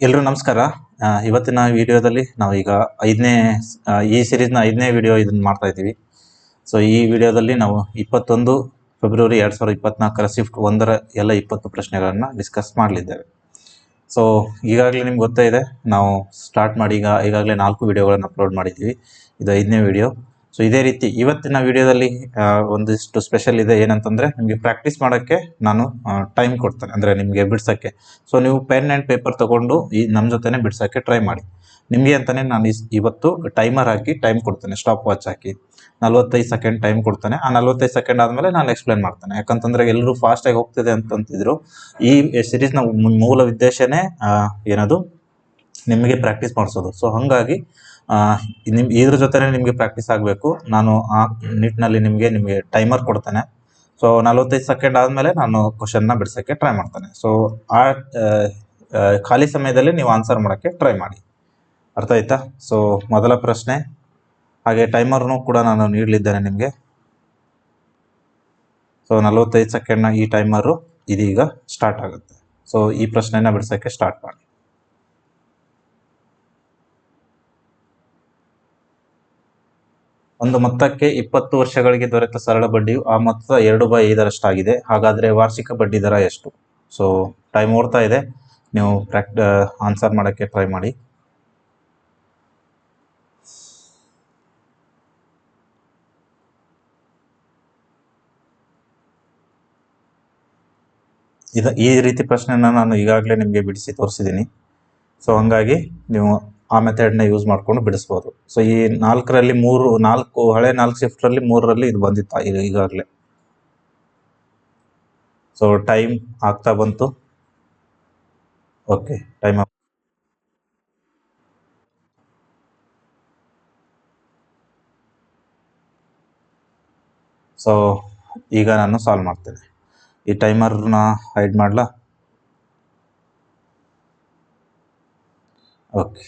ಎಲ್ರಿಗೂ ನಮಸ್ಕಾರ. ಇವತ್ತಿನ ವಿಡಿಯೋದಲ್ಲಿ ನಾವು ಈಗ ಈ ಸೀರೀಸ್ನ 5ನೇ ವಿಡಿಯೋ ಇದನ್ನು ಮಾಡ್ತಾ ಇದ್ದೀವಿ. ಸೊ ಈ ವಿಡಿಯೋದಲ್ಲಿ ನಾವು 21 ಫೆಬ್ರವರಿ 2024 ಶಿಫ್ಟ್ 1ರ ಎಲ್ಲ 20 ಪ್ರಶ್ನೆಗಳನ್ನು ಡಿಸ್ಕಸ್ ಮಾಡಲಿದ್ದೇವೆ. ಸೊ ಈಗಾಗಲೇ ನಿಮ್ಗೆ ಗೊತ್ತೇ ಇದೆ, ನಾವು ಸ್ಟಾರ್ಟ್ ಮಾಡಿ ಈಗಾಗಲೇ 4 ವಿಡಿಯೋಗಳನ್ನು ಅಪ್ಲೋಡ್ ಮಾಡಿದ್ದೀವಿ. ಇದು 5ನೇ ವಿಡಿಯೋ. ಸೊ ಇದೇ ರೀತಿ ಇವತ್ತಿನ ವಿಡಿಯೋದಲ್ಲಿ ಒಂದಿಷ್ಟು ಸ್ಪೆಷಲ್ ಇದೆ. ಏನಂತಂದರೆ, ನಿಮಗೆ ಪ್ರಾಕ್ಟೀಸ್ ಮಾಡೋಕ್ಕೆ ನಾನು ಟೈಮ್ ಕೊಡ್ತೇನೆ, ಅಂದರೆ ನಿಮಗೆ ಬಿಡ್ಸೋಕ್ಕೆ. ಸೊ ನೀವು ಪೆನ್ ಆ್ಯಂಡ್ ಪೇಪರ್ ತೊಗೊಂಡು ನಮ್ಮ ಜೊತೆನೇ ಬಿಡ್ಸೋಕ್ಕೆ ಟ್ರೈ ಮಾಡಿ. ನಿಮಗೆ ಅಂತಲೇ ನಾನು ಇವತ್ತು ಟೈಮರ್ ಹಾಕಿ ಟೈಮ್ ಕೊಡ್ತೇನೆ, ಸ್ಟಾಪ್ ವಾಚ್ ಹಾಕಿ 45 ಸೆಕೆಂಡ್ ಟೈಮ್ ಕೊಡ್ತೇನೆ. ಆ 45 ಸೆಕೆಂಡ್ ಆದಮೇಲೆ ನಾನು ಎಕ್ಸ್ಪ್ಲೇನ್ ಮಾಡ್ತೇನೆ. ಯಾಕಂತಂದರೆ ಎಲ್ಲರೂ ಫಾಸ್ಟಾಗಿ ಹೋಗ್ತಿದೆ ಅಂತಂತಿದ್ರು. ಈ ಸೀರೀಸ್ನ ಮೂಲ ಉದ್ದೇಶನೇ ಏನದು, ನಿಮಗೆ ಪ್ರಾಕ್ಟೀಸ್ ಮಾಡಿಸೋದು. ಸೊ ಹಾಗಾಗಿ ಇದ್ರ ಜೊತೆನೇ ನಿಮಗೆ ಪ್ರಾಕ್ಟೀಸ್ ಆಗಬೇಕು. ನಾನು ಆ ನಿಟ್ಟಿನಲ್ಲಿ ನಿಮಗೆ ಟೈಮರ್ ಕೊಡ್ತೇನೆ. ಸೊ 45 ಸೆಕೆಂಡ್ ಆದಮೇಲೆ ನಾನು ಕ್ವಶನ್ನ ಬಿಡ್ಸೋಕ್ಕೆ ಟ್ರೈ ಮಾಡ್ತೇನೆ. ಸೊ ಆ ಖಾಲಿ ಸಮಯದಲ್ಲಿ ನೀವು ಆನ್ಸರ್ ಮಾಡೋಕ್ಕೆ ಟ್ರೈ ಮಾಡಿ. ಅರ್ಥ ಆಯ್ತಾ? ಸೊ ಮೊದಲ ಪ್ರಶ್ನೆ, ಹಾಗೆ ಟೈಮರ್ನು ಕೂಡ ನಾನು ನೀಡಲಿದ್ದೇನೆ ನಿಮಗೆ. ಸೊ 45 ಸೆಕೆಂಡ್ನ ಈ ಟೈಮರು ಇದೀಗ ಸ್ಟಾರ್ಟ್ ಆಗುತ್ತೆ. ಸೊ ಈ ಪ್ರಶ್ನೆನ ಬಿಡ್ಸೋಕ್ಕೆ ಸ್ಟಾರ್ಟ್ ಮಾಡಿ. ಒಂದು ಮೊತ್ತಕ್ಕೆ 20 ವರ್ಷಗಳಿಗೆ ದೊರೆತ ಸರಳ ಬಡ್ಡಿಯು ಆ ಮೊತ್ತದ 2/5 ಹಾಗಾದರೆ ವಾರ್ಷಿಕ ಬಡ್ಡಿ ದರ ಎಷ್ಟು? ಸೊ ಟೈಮ್ ಓಡ್ತಾ ಇದೆ, ನೀವು ಆನ್ಸರ್ ಮಾಡೋಕ್ಕೆ ಟ್ರೈ ಮಾಡಿ. ಈ ರೀತಿ ಪ್ರಶ್ನೆನ ನಾನು ಈಗಾಗಲೇ ನಿಮಗೆ ಬಿಡಿಸಿ ತೋರಿಸಿದ್ದೀನಿ. ಸೊ ಹಾಗಾಗಿ ನೀವು ಆ ಮೆಥಡ್ನ ಯೂಸ್ ಮಾಡಿಕೊಂಡು ಬಿಡಿಸ್ಬೋದು. ಸೊ ಈ 4ರಲ್ಲಿ 4 ಹಳೆ 4 ಶಿಫ್ಟ್ರಲ್ಲಿ 3ರಲ್ಲಿ ಇದು ಬಂದಿತ್ತು ಈಗಾಗಲೇ. ಸೊ ಟೈಮ್ ಆಗ್ತಾ ಬಂತು. ಓಕೆ, ಟೈಮ್ ಸೊ ಈಗ ನಾನು ಸಾಲ್ವ್ ಮಾಡ್ತೇನೆ. ಈ ಟೈಮರ್ನ ಹೈಡ್ ಮಾಡಲಾ? ಓಕೆ.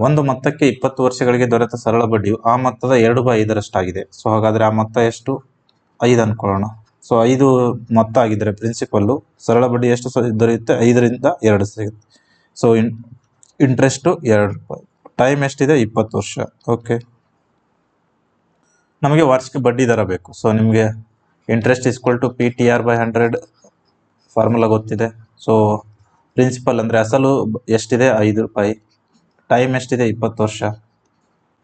ಒಂದು ಮೊತ್ತಕ್ಕೆ 20 ವರ್ಷಗಳಿಗೆ ದೊರೆತ ಸರಳ ಬಡ್ಡಿಯು ಆ ಮೊತ್ತದ 2/5 ಸೊ ಹಾಗಾದರೆ ಆ ಮೊತ್ತ ಎಷ್ಟು? 5 ಅನ್ಕೊಳ್ಳೋಣ. ಸೊ 5 ಮೊತ್ತ ಆಗಿದ್ದರೆ ಪ್ರಿನ್ಸಿಪಲ್ಲು, ಸರಳ ಬಡ್ಡಿ ಎಷ್ಟು ದೊರೆಯುತ್ತೆ? 5ರಿಂದ 2 ಸಿಗುತ್ತೆ. ಸೊ ಇಂಟ್ರೆಸ್ಟು 2 ಟೈಮ್ ಎಷ್ಟಿದೆ? 20 ವರ್ಷ. ಓಕೆ, ನಮಗೆ ವಾರ್ಷಿಕ ಬಡ್ಡಿ ದರ ಬೇಕು. ಸೊ ನಿಮಗೆ ಇಂಟ್ರೆಸ್ಟ್ = PTR/100 ಫಾರ್ಮುಲಾ ಗೊತ್ತಿದೆ. ಸೊ ಪ್ರಿನ್ಸಿಪಲ್ ಅಂದರೆ ಅಸಲು ಎಷ್ಟಿದೆ? 5 ರೂಪಾಯಿ. ಟೈಮ್ ಎಷ್ಟಿದೆ? 20 ವರ್ಷ.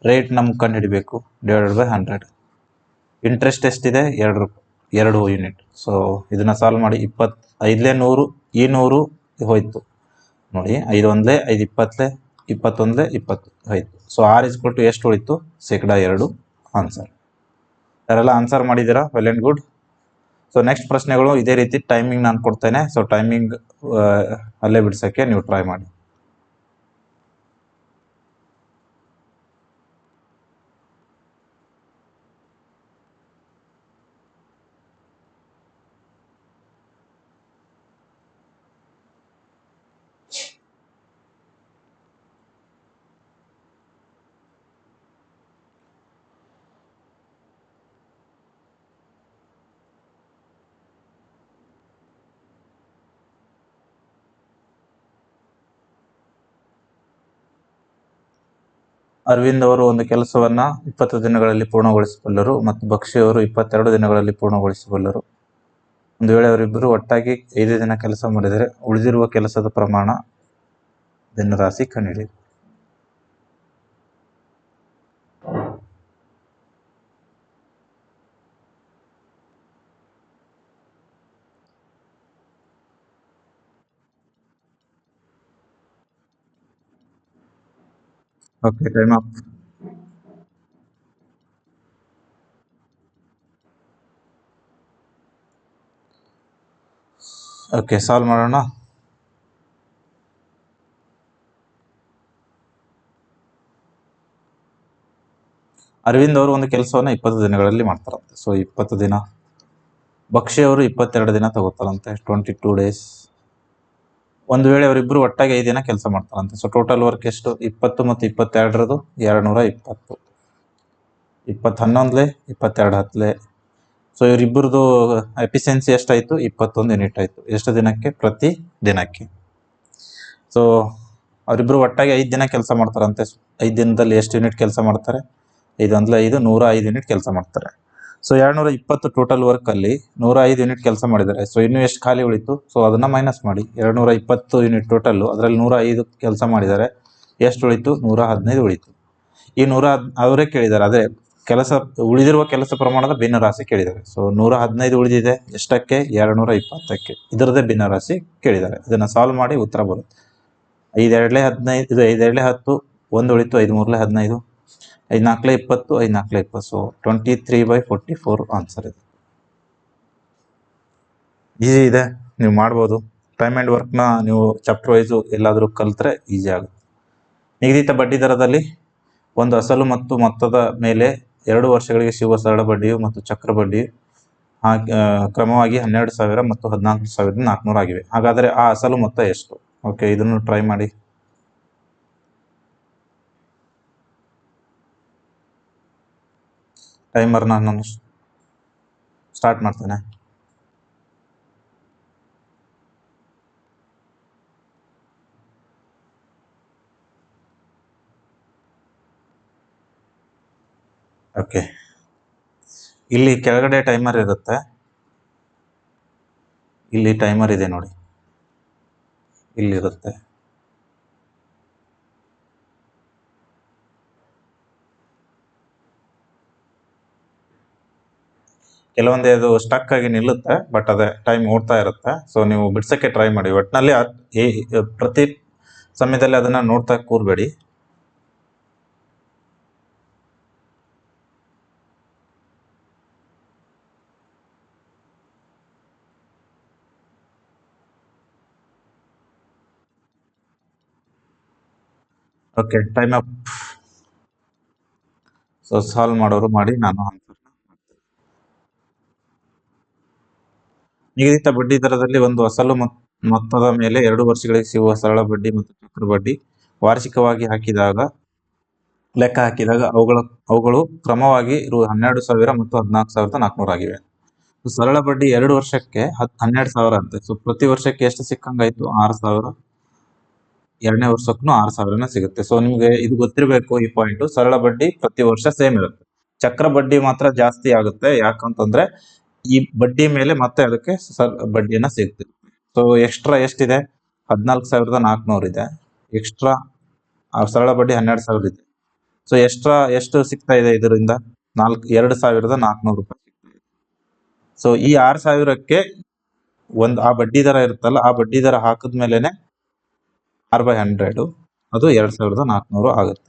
ರೇಟ್ ನಮ್ಗೆ ಕಂಡು ಹಿಡಿಬೇಕು, /100. ಇಂಟ್ರೆಸ್ಟ್ ಎಷ್ಟಿದೆ? 2 ಯೂನಿಟ್. ಸೊ ಇದನ್ನು ಸಾಲ್ವ್ ಮಾಡಿ. 25 100, ಈ 100 ಹೋಯ್ತು ನೋಡಿ. 5 1 5 20 21 20 ಹೋಯ್ತು. ಸೊ R = ಎಷ್ಟು ಉಳಿತು? 2%. ಆನ್ಸರ್. ಯಾರೆಲ್ಲ ಆನ್ಸರ್ ಮಾಡಿದ್ದೀರಾ? Well and good. So next ಪ್ರಶ್ನೆಗಳು ಇದೇ ರೀತಿ ಟೈಮಿಂಗ್ ನಾನು ಕೊಡ್ತೇನೆ. ಸೊ ಟೈಮಿಂಗ್ ಅಲ್ಲೇ ಬಿಡ್ಸೋಕ್ಕೆ ನೀವು ಟ್ರೈ ಮಾಡಿ. ಅರವಿಂದ್ ಅವರು ಒಂದು ಕೆಲಸವನ್ನು 20 ದಿನಗಳಲ್ಲಿ ಪೂರ್ಣಗೊಳಿಸಬಲ್ಲರು ಮತ್ತು ಬಕ್ಷಿ ಅವರು 22 ದಿನಗಳಲ್ಲಿ ಪೂರ್ಣಗೊಳಿಸಬಲ್ಲರು. ಒಂದು ವೇಳೆ ಅವರಿಬ್ಬರು ಒಟ್ಟಾಗಿ 5 ದಿನ ಕೆಲಸ ಮಾಡಿದರೆ ಉಳಿದಿರುವ ಕೆಲಸದ ಪ್ರಮಾಣ ದಿನರಾಶಿ ಕಂಡುಹಿಡಿಯಿರಿ. Okay, time up. Okay, solve ಮಾಡೋಣ. ಅರವಿಂದ್ ಅವರು ಒಂದು ಕೆಲಸವನ್ನು 20 ದಿನಗಳಲ್ಲಿ ಮಾಡ್ತಾರಂತೆ. ಸೊ 20 ದಿನ. ಬಕ್ಷಿ ಅವರು 22 ದಿನ ತಗೋತಾರಂತೆ, 22 ಡೇಸ್. ಒಂದು ವೇಳೆ ಅವರಿಬ್ಬರು ಒಟ್ಟಾಗಿ 5 ದಿನ ಕೆಲಸ ಮಾಡ್ತಾರಂತೆ. ಸೊ ಟೋಟಲ್ ವರ್ಕ್ ಎಷ್ಟು? 20 ಮತ್ತು 22 220. 20 11 22 10. ಸೊ ಇವರಿಬ್ಬರದು ಎಫಿಷಿಯನ್ಸಿ ಎಷ್ಟಾಯಿತು? 21 ಯೂನಿಟ್ ಆಯಿತು. ಎಷ್ಟು ದಿನಕ್ಕೆ? ಪ್ರತಿ ದಿನಕ್ಕೆ. ಸೊ ಅವರಿಬ್ರು ಒಟ್ಟಾಗಿ 5 ದಿನ ಕೆಲಸ ಮಾಡ್ತಾರಂತೆ. 5 ದಿನದಲ್ಲಿ ಎಷ್ಟು ಯೂನಿಟ್ ಕೆಲಸ ಮಾಡ್ತಾರೆ? 5 1 5 105 ಯೂನಿಟ್ ಕೆಲಸ ಮಾಡ್ತಾರೆ. ಸೊ 220 ಟೋಟಲ್ ವರ್ಕ್ ಅಲ್ಲಿ 105 ಯೂನಿಟ್ ಕೆಲಸ ಮಾಡಿದ್ದಾರೆ. ಸೊ ಇನ್ನು ಎಷ್ಟು ಖಾಲಿ ಉಳಿತು? ಸೊ ಅದನ್ನ ಮೈನಸ್ ಮಾಡಿ. 220 ಯೂನಿಟ್ ಟೋಟಲ್, ಅದರಲ್ಲಿ 105 ಕೆಲಸ ಮಾಡಿದ್ದಾರೆ. ಎಷ್ಟು ಉಳಿತು? 115 ಉಳಿತು. ಈ ಅವರೇ ಕೇಳಿದ್ದಾರೆ, ಅದೇ ಕೆಲಸ ಉಳಿದಿರುವ ಕೆಲಸ ಪ್ರಮಾಣದ ಭಿನ್ನರಾಶಿ ಕೇಳಿದ್ದಾರೆ. ಸೊ 115 ಉಳಿದಿದೆ ಎಷ್ಟಕ್ಕೆ? 220ಕ್ಕೆ. ಇದರದೇ ಭಿನ್ನರಾಶಿ ಕೇಳಿದ್ದಾರೆ. ಇದನ್ನ ಸಾಲ್ವ್ ಮಾಡಿ ಉತ್ತರ ಬರುತ್ತೆ. 5 2 15, ಇದು 5 2 10, 1 ಉಳಿತು, 5 3 15, 5 4 20, 5 4 20. ಸೊ 23/44 ಆನ್ಸರ್ ಇದೆ. ಈಸಿ ಇದೆ, ನೀವು ಮಾಡ್ಬೋದು. ಟೈಮ್ ಆ್ಯಂಡ್ ವರ್ಕ್ನ ನೀವು ಚಾಪ್ಟರ್ ವೈಸು ಎಲ್ಲಾದರೂ ಕಲಿತ್ರೆ ಈಸಿ ಆಗುತ್ತೆ. ನಿಗದಿತ ಬಡ್ಡಿ ದರದಲ್ಲಿ ಒಂದು ಅಸಲು ಮತ್ತು ಮೊತ್ತದ ಮೇಲೆ 2 ವರ್ಷಗಳಿಗೆ ಸಿಗುವ ಸರಳ ಬಡ್ಡಿಯು ಮತ್ತು ಚಕ್ರ ಬಡ್ಡಿಯು ಕ್ರಮವಾಗಿ 12,000 ಮತ್ತು 14,400 ಆಗಿವೆ. ಹಾಗಾದರೆ ಆ ಅಸಲು ಮೊತ್ತ ಎಷ್ಟು? ಓಕೆ, ಇದನ್ನು ಟ್ರೈ ಮಾಡಿ. ಟೈಮರ್ನ ನಾನು ಸ್ಟಾರ್ಟ್ ಮಾಡ್ತೇನೆ. ಓಕೆ, ಇಲ್ಲಿ ಕೆಳಗಡೆ ಟೈಮರ್ ಇರುತ್ತೆ. ಇಲ್ಲಿ ಟೈಮರ್ ಇದೆ ನೋಡಿ, ಇಲ್ಲಿರುತ್ತೆ. ಕೆಲವೊಂದೇ ಅದು ಸ್ಟಕ್ ಆಗಿ ನಿಲ್ಲುತ್ತೆ, ಬಟ್ ಅದೇ ಟೈಮ್ ಓಡ್ತಾ ಇರುತ್ತೆ. ಸೊ ನೀವು ಬಿಡ್ಸಕ್ಕೆ ಟ್ರೈ ಮಾಡಿ. ಒಟ್ಟಿನಲ್ಲಿ ಪ್ರತಿ ಸಮಯದಲ್ಲಿ ಅದನ್ನ ನೋಡ್ತಾ ಕೂರ್ಬೇಡಿ. Okay, time up. So solve ಮಾಡೋರು ಮಾಡಿ, ನಾನು ಆನ್ಸರ್. ನಿಗದಿತ ಬಡ್ಡಿ ದರದಲ್ಲಿ ಒಂದು ಅಸಲು ಮೊತ್ತದ ಮೇಲೆ 2 ವರ್ಷಗಳಿಗೆ ಸಿಗುವ ಸರಳ ಬಡ್ಡಿ ಮತ್ತು ಚಕ್ರ ಬಡ್ಡಿ ವಾರ್ಷಿಕವಾಗಿ ಲೆಕ್ಕ ಹಾಕಿದಾಗ ಅವುಗಳು ಕ್ರಮವಾಗಿ ರು 12,000 ಮತ್ತು 14,400 ಆಗಿವೆ. ಸರಳ ಬಡ್ಡಿ 2 ವರ್ಷಕ್ಕೆ 12,000 ಅಂತೆ. ಸೊ ಪ್ರತಿ ವರ್ಷಕ್ಕೆ ಎಷ್ಟು ಸಿಕ್ಕಂಗಾಯ್ತು? 6,000. 2ನೇ ವರ್ಷಕ್ಕೂ 6,000 ಸಿಗುತ್ತೆ. ಸೊ ನಿಮ್ಗೆ ಇದು ಗೊತ್ತಿರಬೇಕು, ಈ ಪಾಯಿಂಟ್. ಸರಳ ಬಡ್ಡಿ ಪ್ರತಿ ವರ್ಷ ಸೇಮ್ ಇರುತ್ತೆ. ಚಕ್ರ ಬಡ್ಡಿ ಮಾತ್ರ ಜಾಸ್ತಿ ಆಗುತ್ತೆ. ಯಾಕಂತಂದ್ರೆ ಈ ಬಡ್ಡಿ ಮೇಲೆ ಮತ್ತೆ ಅದಕ್ಕೆ ಬಡ್ಡಿಯನ್ನ ಸಿಗುತ್ತೆ. ಸೊ ಎಕ್ಸ್ಟ್ರಾ ಎಷ್ಟಿದೆ? 14,400 ಇದೆ ಎಕ್ಸ್ಟ್ರಾ. ಸರಳ ಬಡ್ಡಿ 12,000 ಇದೆ. ಸೊ ಎಷ್ಟು ಸಿಗ್ತಾ ಇದೆ ಇದರಿಂದ? 2,400 ರೂಪಾಯಿ ಸಿಗ್ತಾ ಇದೆ. ಸೊ ಈ 6,000ಕ್ಕೆ ಆ ಬಡ್ಡಿ ದರ ಇರುತ್ತಲ್ಲ, ಆ ಬಡ್ಡಿ ದರ ಹಾಕಿದ್ಮೇಲೆನೆ 6/100 ಅದು 2,400 ಆಗುತ್ತೆ.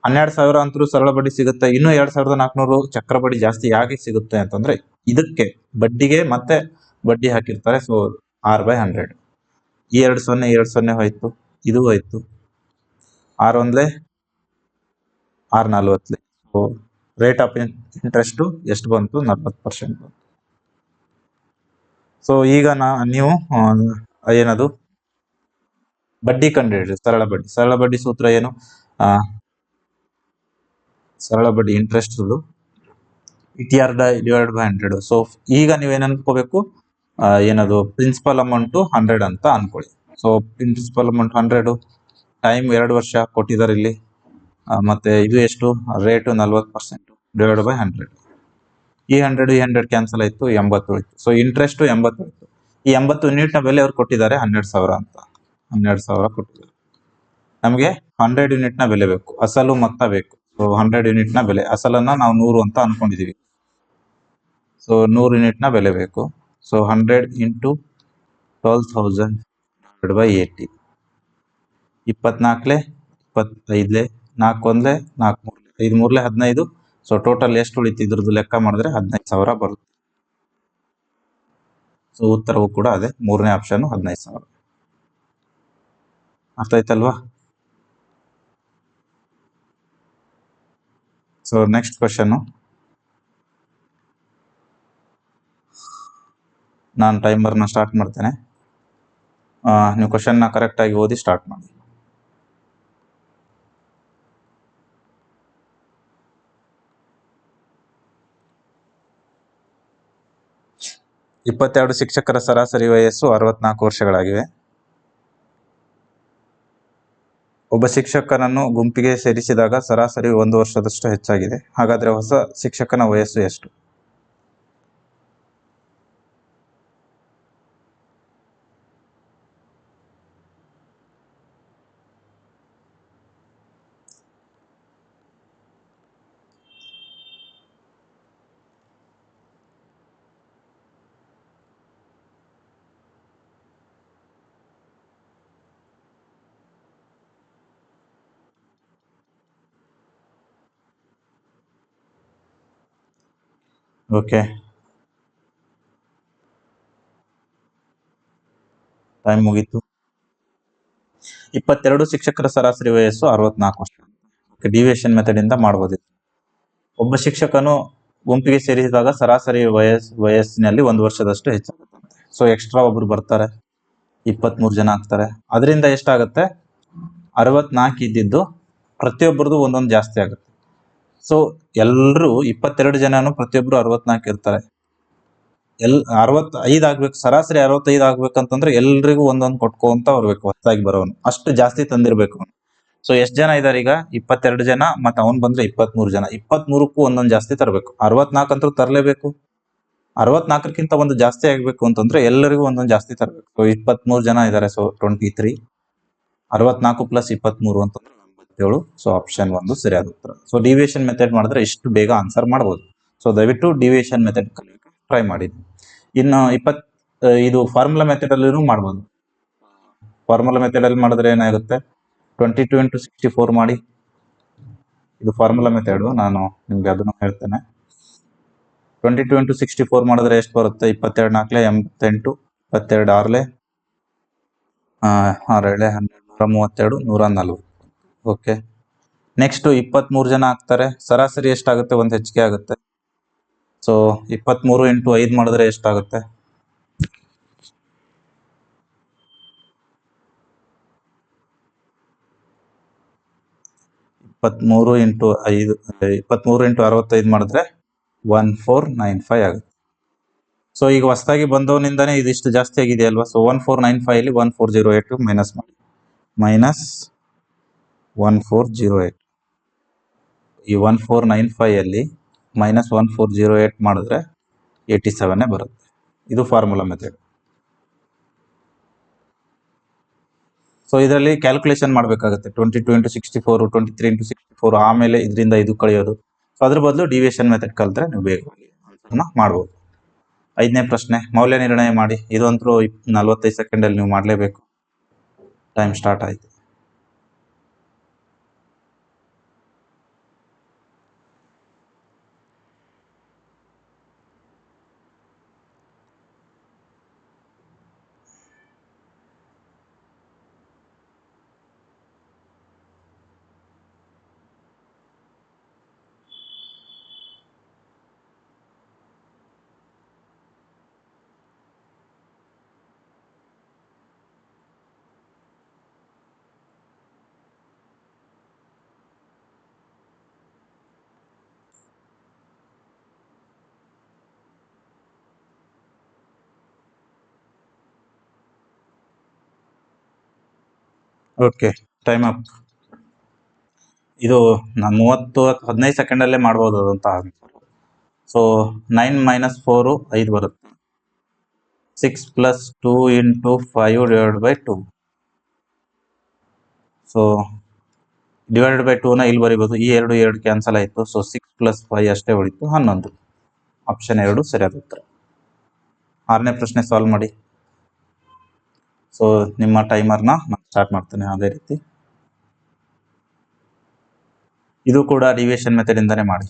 12,000 ಅಂತೂ ಸರಳ ಬಡ್ಡಿ ಸಿಗುತ್ತೆ. ಇನ್ನು 2,400 ಚಕ್ರ ಬಡ್ಡಿ ಜಾಸ್ತಿ ಯಾಕೆ ಸಿಗುತ್ತೆ ಅಂತಂದ್ರೆ, ಇದಕ್ಕೆ ಬಡ್ಡಿಗೆ ಮತ್ತೆ ಬಡ್ಡಿ ಹಾಕಿರ್ತಾರೆ. ಸೊ 6/100. ಈ 2 0 ಹೋಯ್ತು, ಇದು ಹೋಯ್ತು. 6 1 6 40. ಸೊ ರೇಟ್ ಆಫ್ ಇಂಟ್ರೆಸ್ಟ್ ಎಷ್ಟು ಬಂತು? 40% ಬಂತು. ಸೊ ಈಗ ನೀವು ಏನದು ಬಡ್ಡಿ ಕಂಡುಹಿಡಿರಿ. ಸರಳ ಬಡ್ಡಿ ಸೂತ್ರ ಏನು? ಸರಳ ಬಡ್ಡಿ interest ITR divide by 100. So ಈಗ ನೀವೇನ್ ಅನ್ಕೋಬೇಕು? ಏನದು ಪ್ರಿನ್ಸಿಪಲ್ ಅಮೌಂಟ್ 100 ಅಂತ ಅನ್ಕೊಳ್ಳಿ. ಸೊ ಪ್ರಿನ್ಸಿಪಲ್ ಅಮೌಂಟ್ 100, ಟೈಮ್ 2 ವರ್ಷ ಕೊಟ್ಟಿದ್ದಾರೆ ಇಲ್ಲಿ, ಮತ್ತೆ ಇದು ಎಷ್ಟು? Rate 40% divide by 100. ಈ 100 ಕ್ಯಾನ್ಸಲ್ ಆಯ್ತು, 80 ಉಳಿತು. ಸೊ ಇಂಟ್ರೆಸ್ಟ್ 80 ಉಳಿತು. ಈ 80 ಯೂನಿಟ್ ನ ಬೆಲೆ ಅವ್ರು ಕೊಟ್ಟಿದ್ದಾರೆ 12,000 ಅಂತ. 12,000 ಕೊಟ್ಟಿದ್ದಾರೆ. ನಮಗೆ 100 ಯೂನಿಟ್ ನ ಬೆಲೆ ಬೇಕು, ಅಸಲು ಮೊತ್ತ ಬೇಕು. ಸೊ 100 ಯೂನಿಟ್ ನ ಬೆಲೆ, ಅಸಲನ್ನ ನಾವು 100 ಅಂತ ಅನ್ಕೊಂಡಿದೀವಿ. ಸೊ 100 ಯೂನಿಟ್ ನ ಬೆಲೆ ಬೇಕು. So 100 into 12,000 divide by 80. 24 25 4 1 4 3 5 3 15. So total ಎಷ್ಟು ಉಳಿತು? ಇದ್ರದ್ದು ಲೆಕ್ಕ ಮಾಡಿದ್ರೆ 15,000 ಬರುತ್ತೆ. ಸೊ ಉತ್ತರವು ಕೂಡ ಅದೇ, 3ನೇ ಆಪ್ಷನ್ 15,000. ಅರ್ಥ ಆಯ್ತಲ್ವಾ? ಸೊ ನೆಕ್ಸ್ಟ್ ಕ್ವಶನ್, ನಾನು ಟೈಮರ್ನ ಸ್ಟಾರ್ಟ್ ಮಾಡ್ತೇನೆ. ನೀವು ಕ್ವಶನ್ನ ಕರೆಕ್ಟ್ ಆಗಿ ಓದಿ ಸ್ಟಾರ್ಟ್ ಮಾಡಿ. 22 ಶಿಕ್ಷಕರ ಸರಾಸರಿ ವಯಸ್ಸು 64 ವರ್ಷಗಳಾಗಿವೆ. ಒಬ್ಬ ಶಿಕ್ಷಕನನ್ನು ಗುಂಪಿಗೆ ಸೇರಿಸಿದಾಗ ಸರಾಸರಿ 1 ವರ್ಷದಷ್ಟು ಹೆಚ್ಚಾಗಿದೆ. ಹಾಗಾದರೆ ಹೊಸ ಶಿಕ್ಷಕನ ವಯಸ್ಸು ಎಷ್ಟು? ಓಕೆ, ಟೈಮ್ ಮುಗೀತು. 22 ಶಿಕ್ಷಕರ ಸರಾಸರಿ ವಯಸ್ಸು 64 ವರ್ಷ. ಡಿವಿಯೇಷನ್ ಮೆಥಡ್ ಇಂದ ಮಾಡಬಹುದು. ಒಬ್ಬ ಶಿಕ್ಷಕನು ಗುಂಪಿಗೆ ಸೇರಿಸಿದಾಗ ಸರಾಸರಿ ವಯಸ್ಸಿನಲ್ಲಿ 1 ವರ್ಷದಷ್ಟು ಹೆಚ್ಚಾಗುತ್ತೆ. ಸೊ ಎಕ್ಸ್ಟ್ರಾ ಒಬ್ರು ಬರ್ತಾರೆ, 23 ಜನ ಆಗ್ತಾರೆ. ಅದರಿಂದ ಎಷ್ಟಾಗುತ್ತೆ? 64 ಇದ್ದಿದ್ದು ಪ್ರತಿಯೊಬ್ಬರದು ಒಂದೊಂದು ಜಾಸ್ತಿ ಆಗುತ್ತೆ. ಸೊ ಎಲ್ಲರೂ 22 ಜನನು ಪ್ರತಿಯೊಬ್ರು 64 ಇರ್ತಾರೆ. 65 ಆಗ್ಬೇಕು, ಸರಾಸರಿ 65 ಆಗ್ಬೇಕಂತಂದ್ರೆ ಎಲ್ರಿಗೂ ಒಂದೊಂದು ಕೊಟ್ಕೊಂತ ಬರ್ಬೇಕು. ಹೊಸದಾಗಿ ಬರೋನು ಅಷ್ಟು ಜಾಸ್ತಿ ತಂದಿರ್ಬೇಕು. ಸೊ ಎಷ್ಟು ಜನ ಇದಾರೆ ಈಗ? 22 ಜನ, ಮತ್ತೆ ಅವ್ನು ಬಂದ್ರೆ 23 ಜನ. 23ಕ್ಕೂ ಒಂದೊಂದು ಜಾಸ್ತಿ ತರಬೇಕು. 64 ಅಂತೂ ತರಲೇಬೇಕು. 64ಕ್ಕಿಂತ ಒಂದು ಜಾಸ್ತಿ ಆಗ್ಬೇಕು ಅಂತಂದ್ರೆ ಎಲ್ಲರಿಗೂ ಒಂದೊಂದು ಜಾಸ್ತಿ ತರಬೇಕು. ಸೊ 23 ಜನ ಇದಾರೆ. ಸೊ 23, 64 ಪ್ಲಸ್ 23 ಅಂತಂದ್ರೆ 87. ಸೊ ಆಪ್ಷನ್ 1 ಸರಿಯಾದ ಉತ್ತರ. ಸೊ ಡಿವಿಯೇಷನ್ ಮೆಥಡ್ ಮಾಡಿದ್ರೆ ಇಷ್ಟು ಬೇಗ ಆನ್ಸರ್ ಮಾಡಬಹುದು. ಸೊ ದಯವಿಟ್ಟು ಡಿವಿಯೇಷನ್ ಮೆಥಡ್ ಕಲಿಯೋಕೆ ಟ್ರೈ ಮಾಡಿ. ಇನ್ನು ಇದು ಫಾರ್ಮುಲಾ ಮೆಥಡ್ ಅಲ್ಲಿನೂ ಮಾಡ್ಬೋದು. ಫಾರ್ಮುಲಾ ಮೆಥಡ್ ಅಲ್ಲಿ ಮಾಡಿದ್ರೆ ಏನಾಗುತ್ತೆ? 22 into 64 ಮಾಡಿ. ಇದು ಫಾರ್ಮುಲಾ ಮೆಥಡ್, ನಾನು ನಿಮ್ಗೆ ಅದನ್ನು ಹೇಳ್ತೇನೆ. 22 into 64 ಮಾಡಿದ್ರೆ ಎಷ್ಟು ಬರುತ್ತೆ? 22 4 88, 22 6 6 12 132 140. ಓಕೆ, ನೆಕ್ಸ್ಟ್ 23 ಜನ ಆಗ್ತಾರೆ. ಸರಾಸರಿ ಎಷ್ಟಾಗುತ್ತೆ? ಒಂದು ಹೆಚ್ಚಿಗೆ ಆಗುತ್ತೆ. ಸೊ 23 into 5 ಮಾಡಿದ್ರೆ ಎಷ್ಟಾಗುತ್ತೆ? 23 into 5 23 into 65 ಮಾಡಿದ್ರೆ 1495 ಆಗುತ್ತೆ. ಸೊ ಈಗ ಹೊಸದಾಗಿ ಬಂದವನಿಂದಾನೆ ಇದಿಷ್ಟು ಜಾಸ್ತಿ ಆಗಿದೆ ಅಲ್ವಾ? ಸೊ 1495 ಅಲ್ಲಿ 1408 ಮೈನಸ್ ಮಾಡಿ, ಮೈನಸ್ 1408. ಈ 1495 ಅಲ್ಲಿ ಮೈನಸ್ 1408 ಮಾಡಿದ್ರೆ 87 ಬರುತ್ತೆ. ಇದು ಫಾರ್ಮುಲಾ ಮೆಥಡ್. ಸೊ ಇದರಲ್ಲಿ ಕ್ಯಾಲ್ಕುಲೇಷನ್ ಮಾಡಬೇಕಾಗುತ್ತೆ. 22 into 64, 23 into 64, ಆಮೇಲೆ ಇದರಿಂದ ಇದು ಕಳೆಯೋದು. ಸೊ ಅದ್ರ ಬದಲು ಡಿವಿಯೇಷನ್ ಮೆಥಡ್ ಕಲಿತ್ರೆ ನೀವು ಬೇಗ ಮಾಡ್ಬೋದು. 5ನೇ ಪ್ರಶ್ನೆ, ಮೌಲ್ಯ ನಿರ್ಣಯ ಮಾಡಿ. ಇದಂತೂ 45 ಸೆಕೆಂಡಲ್ಲಿ ನೀವು ಮಾಡಲೇಬೇಕು. ಟೈಮ್ ಸ್ಟಾರ್ಟ್ ಆಯ್ತು. Okay, time up. ಇದು ನಾನು 15 ಸೆಕೆಂಡಲ್ಲೇ ಮಾಡ್ಬೋದು ಅದಂತ. ಸೊ 9 - 4 5 ಬರುತ್ತೆ. 6 + 2 × 5 / 2. ಸೊ ಡಿವೈಡೆಡ್ ಬೈ 2ನ ಇಲ್ಲಿ ಬರಿಬೋದು. ಈ 2 ಕ್ಯಾನ್ಸಲ್ ಆಯಿತು. ಸೊ 6 + 5 ಅಷ್ಟೇ ಉಳಿತು, 11. ಆಪ್ಷನ್ 2 ಸರಿಯಾದ ಉತ್ತರ. 6ನೇ ಪ್ರಶ್ನೆ ಸಾಲ್ವ್ ಮಾಡಿ. ಸೊ ನಿಮ್ಮ ಟೈಮರ್ನ ನಾನು ಸ್ಟಾರ್ಟ್ ಮಾಡ್ತೇನೆ. ಅದೇ ರೀತಿ ಇದು ಕೂಡ ಡಿವಿಯೇಷನ್ ಮೆಥಡ್ ಇಂದಾನೆ ಮಾಡಿ.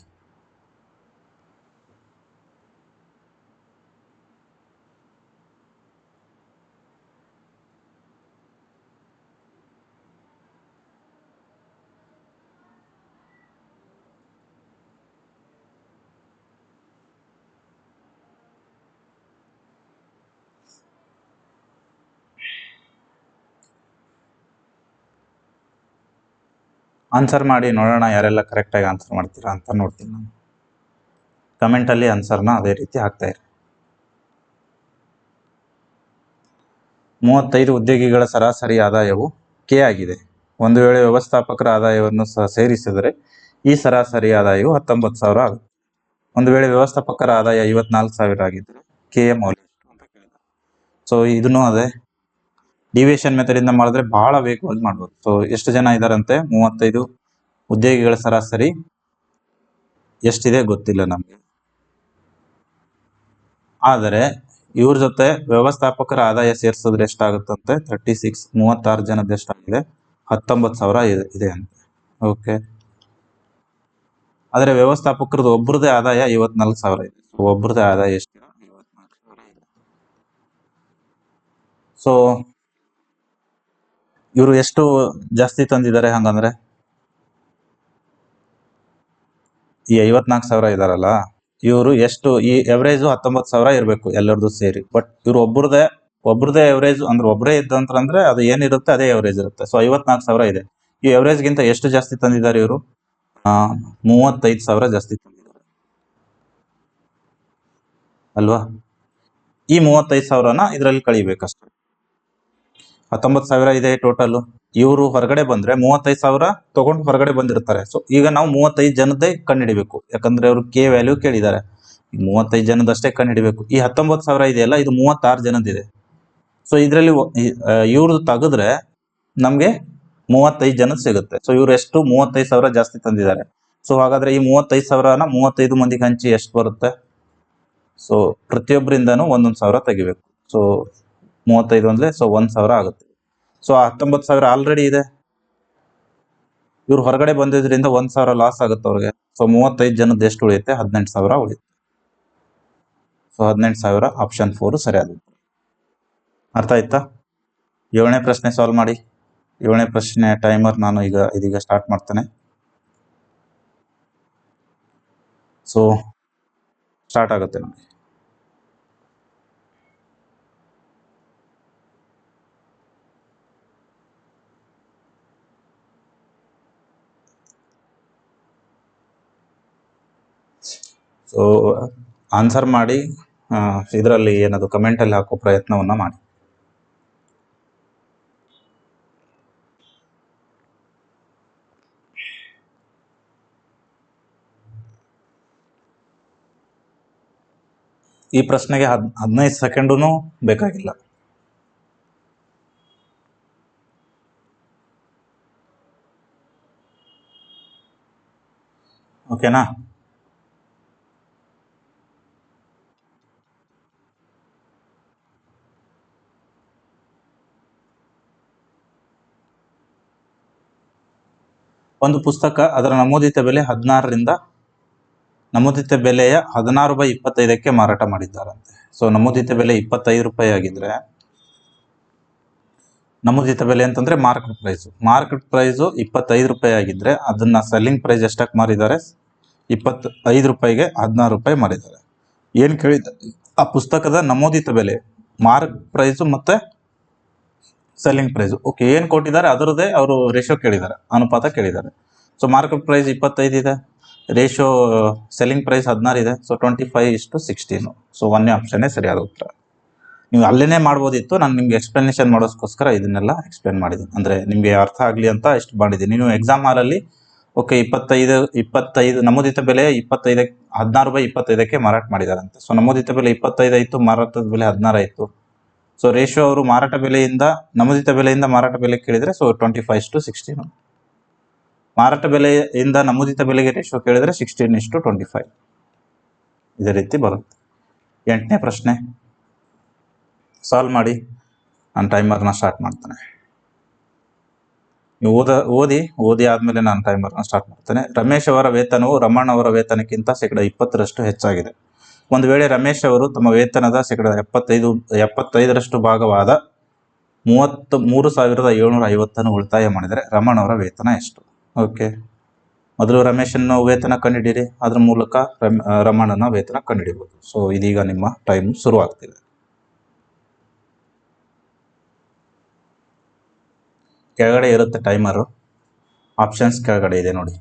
ಆನ್ಸರ್ ಮಾಡಿ ನೋಡೋಣ ಯಾರೆಲ್ಲ ಕರೆಕ್ಟಾಗಿ ಆನ್ಸರ್ ಮಾಡ್ತೀರಾ ಅಂತ ನೋಡ್ತೀನಿ ನಾನು. ಕಮೆಂಟಲ್ಲಿ ಆನ್ಸರ್ನ ಅದೇ ರೀತಿ ಹಾಕ್ತಾ ಇರಿ. 35 ಉದ್ಯೋಗಿಗಳ ಸರಾಸರಿ ಆದಾಯವು ಕೆ ಆಗಿದೆ. ಒಂದು ವೇಳೆ ವ್ಯವಸ್ಥಾಪಕರ ಆದಾಯವನ್ನು ಸಹ ಸೇರಿಸಿದರೆ ಈ ಸರಾಸರಿ ಆದಾಯವು 19,000 ಆಗುತ್ತೆ. ಒಂದು ವೇಳೆ ವ್ಯವಸ್ಥಾಪಕರ ಆದಾಯ 54,000 ಆಗಿದ್ದರೆ ಕೆ ಯ ಮೌಲ್ಯ ಅಂತ ಕೇಳಿದ್ದಾರೆ. ಸೊ ಇದನ್ನು ಅದೇ ಡಿವಿಯೇಷನ್ ಮೆಥಡ್ ಇಂದ ಮಾಡಿದ್ರೆ ಬಹಳ ವೇಗವಾಗಿ ಮಾಡ್ಬೋದು. ಸೊ ಎಷ್ಟು ಜನ ಇದಾರಂತೆ? 35 ಉದ್ಯೋಗಿಗಳ ಸರಾಸರಿ ಎಷ್ಟಿದೆ ಗೊತ್ತಿಲ್ಲ ನಮಗೆ. ಆದರೆ ಇವ್ರ ಜೊತೆ ವ್ಯವಸ್ಥಾಪಕರ ಆದಾಯ ಸೇರಿಸಿದ್ರೆ ಎಷ್ಟಾಗುತ್ತಂತೆ? 36, 36 ಜನದ ಎಷ್ಟಾಗಿದೆ? 19,000 ಇದೆ ಅಂತ. ಓಕೆ, ಆದರೆ ವ್ಯವಸ್ಥಾಪಕರದ್ದು ಒಬ್ಬರದೇ ಆದಾಯ 54,000 ಇದೆ. ಒಬ್ಬರದೇ ಆದಾಯ ಎಷ್ಟು? 54,000 ಇದೆ. ಸೊ ಇವರು ಎಷ್ಟು ಜಾಸ್ತಿ ತಂದಿದ್ದಾರೆ ಹಂಗಂದ್ರೆ? ಈ 54,000 ಇದಾರಲ್ಲ, ಇವರು ಎಷ್ಟು? ಈ ಎವರೇಜ್ 19,000 ಇರಬೇಕು ಎಲ್ಲರದು ಸೇರಿ. ಬಟ್ ಇವ್ರು ಒಬ್ರದೇ ಎವರೇಜ್ ಅಂದ್ರೆ ಒಬ್ಬರೇ ಇದ್ದಂತಂದ್ರೆ ಅದು ಏನಿರುತ್ತೆ ಅದೇ ಎವರೇಜ್ ಇರುತ್ತೆ. ಸೊ 54,000 ಇದೆ. ಈ ಎವರೇಜ್ ಗಿಂತ ಎಷ್ಟು ಜಾಸ್ತಿ ತಂದಿದ್ದಾರೆ ಇವರು? 35,000 ಜಾಸ್ತಿ ತಂದಿದ್ದಾರೆ ಅಲ್ವಾ? ಈ 35,000ನ ಇದರಲ್ಲಿ ಕಳಿಬೇಕಷ್ಟೆ. 19,000 ಇದೆ ಟೋಟಲ್. ಇವರು ಹೊರಗಡೆ ಬಂದ್ರೆ 35,000 ತಗೊಂಡು ಹೊರಗಡೆ ಬಂದಿರ್ತಾರೆ. ಸೊ ಈಗ ನಾವು 35 ಜನದ್ದೇ ಕಂಡುಹಿಡಿಬೇಕು, ಯಾಕಂದ್ರೆ ಅವರು ಕೆ ವ್ಯಾಲ್ಯೂ ಕೇಳಿದ್ದಾರೆ. 35 ಜನದಷ್ಟೇ ಕಂಡುಹಿಡಿಬೇಕು. ಈ 19,000 ಇದೆಯಲ್ಲ, ಇದು 36 ಜನದಿದೆ. ಸೊ ಇದರಲ್ಲಿ ಇವ್ರದ್ದು ತೆಗೆದ್ರೆ ನಮ್ಗೆ 35 ಜನದ ಸಿಗುತ್ತೆ. ಸೊ ಇವ್ರು ಎಷ್ಟು? 35,000 ಜಾಸ್ತಿ ತಂದಿದ್ದಾರೆ. ಸೊ ಹಾಗಾದ್ರೆ ಈ 35,000ನ 35 ಮಂದಿಗೆ ಹಂಚಿ ಎಷ್ಟು ಬರುತ್ತೆ? ಸೊ ಪ್ರತಿಯೊಬ್ಬರಿಂದನೂ 1,000 ತೆಗಿಬೇಕು. ಸೊ 35 ಅಂದ್ರೆ 1,000 ಆಗುತ್ತೆ. ಸೊ 19,000 ಆಲ್ರೆಡಿ ಇದೆ. ಇವ್ರು ಹೊರಗಡೆ ಬಂದಿದ್ರಿಂದ 1,000 ಲಾಸ್ ಆಗುತ್ತೆ ಅವ್ರಿಗೆ. ಸೊ 35 ಜನದ ಎಷ್ಟು ಉಳಿಯುತ್ತೆ? 18,000 ಉಳಿಯುತ್ತೆ. ಸೊ 18,000 ಆಪ್ಷನ್ 4 ಸರಿಯಾದ. ಅರ್ಥ ಆಯ್ತಾ? 7ನೇ ಪ್ರಶ್ನೆ ಸಾಲ್ವ್ ಮಾಡಿ. 7ನೇ ಪ್ರಶ್ನೆ ಟೈಮರ್ ನಾನು ಇದೀಗ ಸ್ಟಾರ್ಟ್ ಮಾಡ್ತೇನೆ. ಸೊ ಸ್ಟಾರ್ಟ್ ಆಗುತ್ತೆ ನೋಡಿ. ಸೊ ಆನ್ಸರ್ ಮಾಡಿ ಇದರಲ್ಲಿ ಏನದು ಕಮೆಂಟ್ ಅಲ್ಲಿ ಹಾಕೋ ಪ್ರಯತ್ನವನ್ನ ಮಾಡಿ. ಈ ಪ್ರಶ್ನೆಗೆ 15 ಸೆಕೆಂಡೂ ಬೇಕಾಗಿಲ್ಲ. ಓಕೆನಾ? ಒಂದು ಪುಸ್ತಕ ಅದರ ನಮೂದಿತ ಬೆಲೆ 16ರಿಂದ ನಮೂದಿತ ಬೆಲೆಯ 16/25ಕ್ಕೆ ಮಾರಾಟ ಮಾಡಿದ್ದಾರಂತೆ. ಸೊ ನಮೂದಿತ ಬೆಲೆ 25 ರೂಪಾಯಿ ಆಗಿದ್ರೆ, ನಮೂದಿತ ಬೆಲೆ ಅಂತಂದ್ರೆ ಮಾರ್ಕೆಟ್ ಪ್ರೈಸ್ 25 ರೂಪಾಯಿ ಆಗಿದ್ರೆ ಅದನ್ನ ಸೆಲ್ಲಿಂಗ್ ಪ್ರೈಸ್ ಎಷ್ಟಕ್ಕೆ ಮಾರಿದ್ದಾರೆ? 25 ರೂಪಾಯಿಗೆ 16 ರೂಪಾಯಿ ಮಾರಿದ್ದಾರೆ. ಏನ್ ಕೇಳಿದ? ಆ ಪುಸ್ತಕದ ನಮೂದಿತ ಬೆಲೆ, ಮಾರ್ಕ್ ಪ್ರೈಸ್ ಮತ್ತೆ ಸೆಲ್ಲಿಂಗ್ ಪ್ರೈಸ್. ಓಕೆ, ಏನ್ ಕೊಟ್ಟಿದ್ದಾರೆ ಅದರದೇ ಅವರು ರೇಷಿಯೋ ಕೇಳಿದ್ದಾರೆ, ಅನುಪಾತ ಕೇಳಿದ್ದಾರೆ. ಸೊ ಮಾರ್ಕೆಟ್ ಪ್ರೈಸ್ 25 ಇದೆ, ರೇಷಿಯೋ ಸೆಲ್ಲಿಂಗ್ ಪ್ರೈಸ್ 16 ಇದೆ. ಸೊ 25:16. ಸೊ 1ನೇ ಆಪ್ಷನ್ನೇ ಸರಿಯಾದ ಉತ್ತರ. ನೀವು ಅಲ್ಲೇನೆ ಮಾಡ್ಬೋದಿತ್ತು, ನಾನು ನಿಮ್ಗೆ ಎಕ್ಸ್ಪ್ಲನೇಷನ್ ಮಾಡೋಸ್ಕೋಸ್ಕರ ಇದನ್ನೆಲ್ಲ ಎಕ್ಸ್ಪ್ಲೇನ್ ಮಾಡಿದ್ದೀನಿ. ಅಂದ್ರೆ ನಿಮ್ಗೆ ಅರ್ಥ ಆಗ್ಲಿ ಅಂತ ಇಷ್ಟು ಮಾಡಿದ್ದೀನಿ. ನೀವು ಎಕ್ಸಾಮ್ ಹಾಲಲ್ಲಿ ಓಕೆ 25 ನಮೂದಿತ ಬೆಲೆ 16/25ಕ್ಕೆ ಮಾರಾಟ ಮಾಡಿದಾರಂತೆ. ಸೊ ನಮೂದಿತ ಬೆಲೆ 25 ಆಯ್ತು, ಮಾರಾಟದ ಬೆಲೆ 16 ಆಯ್ತು. ಸೊ ರೇಷಿಯೋ ಅವರು ಮಾರಾಟ ಬೆಲೆಯಿಂದ ನಮೂದಿತ ಬೆಲೆಯಿಂದ ಮಾರಾಟ ಬೆಲೆ ಕೇಳಿದ್ರೆ ಸೊ 25:16. ಮಾರಾಟ ಬೆಲೆಯಿಂದ ನಮೂದಿತ ಬೆಲೆಗೆ ರೇಷಿಯೋ ಕೇಳಿದ್ರೆ 16:25. ಇದೇ ರೀತಿ ಬರುತ್ತೆ. 8ನೇ ಪ್ರಶ್ನೆ ಸಾಲ್ವ್ ಮಾಡಿ. ನಾನು ಟೈಮರ್ನ ಸ್ಟಾರ್ಟ್ ಮಾಡ್ತೇನೆ. ನೀವು ಓದಿ ಆದ್ಮೇಲೆ ನಾನು ಟೈಮರ್ನ ಸ್ಟಾರ್ಟ್ ಮಾಡ್ತೇನೆ. ರಮೇಶ್ ಅವರ ವೇತನವು ರಮಣ್ ಅವರ ವೇತನಕ್ಕಿಂತ 20% ಹೆಚ್ಚಾಗಿದೆ. ಒಂದು ವೇಳೆ ರಮೇಶ್ ಅವರು ತಮ್ಮ ವೇತನದ 75% ಭಾಗವಾದ 33,750 ಉಳಿತಾಯ ಮಾಡಿದರೆ ರಮಣ್ ಅವರ ವೇತನ ಎಷ್ಟು? ಓಕೆ, ಮೊದಲು ರಮೇಶನ್ನ ವೇತನ ಕಂಡುಹಿಡಿಯಿರಿ, ಅದ್ರ ಮೂಲಕ ರಮಣನ ವೇತನ ಕಂಡುಹಿಡಿಬಹುದು. ಸೊ ಇದೀಗ ನಿಮ್ಮ ಟೈಮ್ ಶುರುವಾಗ್ತಿದೆ. ಕೆಳಗಡೆ ಇರುತ್ತೆ ಟೈಮರು, ಆಪ್ಷನ್ಸ್ ಕೆಳಗಡೆ ಇದೆ ನೋಡಿ.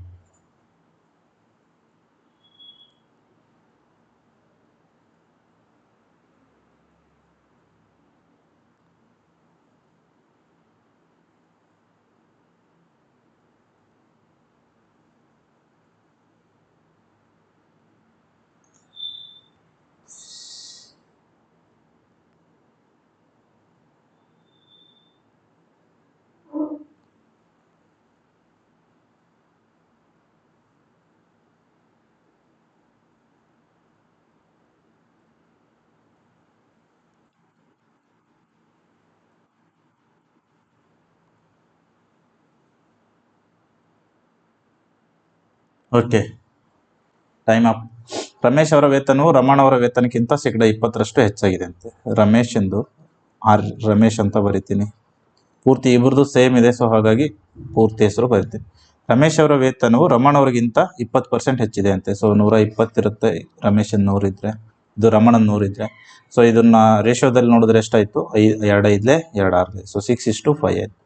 Okay, time up. ರಮೇಶ್ ಅವರ ವೇತನವು ರಮಣ ಅವರ ವೇತನಕ್ಕಿಂತ 20% ಹೆಚ್ಚಾಗಿದೆ ಅಂತೆ. ರಮೇಶ್ ಎಂದು ರಮೇಶ್ ಅಂತ ಬರಿತೀನಿ. ಪೂರ್ತಿ ಇಬ್ಬರದು ಸೇಮ್ ಇದೆ, ಸೊ ಹಾಗಾಗಿ ಪೂರ್ತಿ ಹೆಸರು ಬರಿತೀನಿ. ರಮೇಶ್ ಅವರ ವೇತನವು ರಮಣ ಅವರಿಗಿಂತ 20% ಹೆಚ್ಚಿದೆ ಅಂತೆ. ಸೊ 120 ಇರುತ್ತೆ ರಮೇಶನ್ 100 ಇದ್ರೆ, ಇದು ರಮಣನ್ 100 ಇದ್ರೆ. ಸೊ ಇದನ್ನ ರೇಷಿಯೋದಲ್ಲಿ ನೋಡಿದ್ರೆ ಎಷ್ಟಾಯ್ತು? 2 5 2 6, ಸೊ 6:5 ಆಯ್ತು.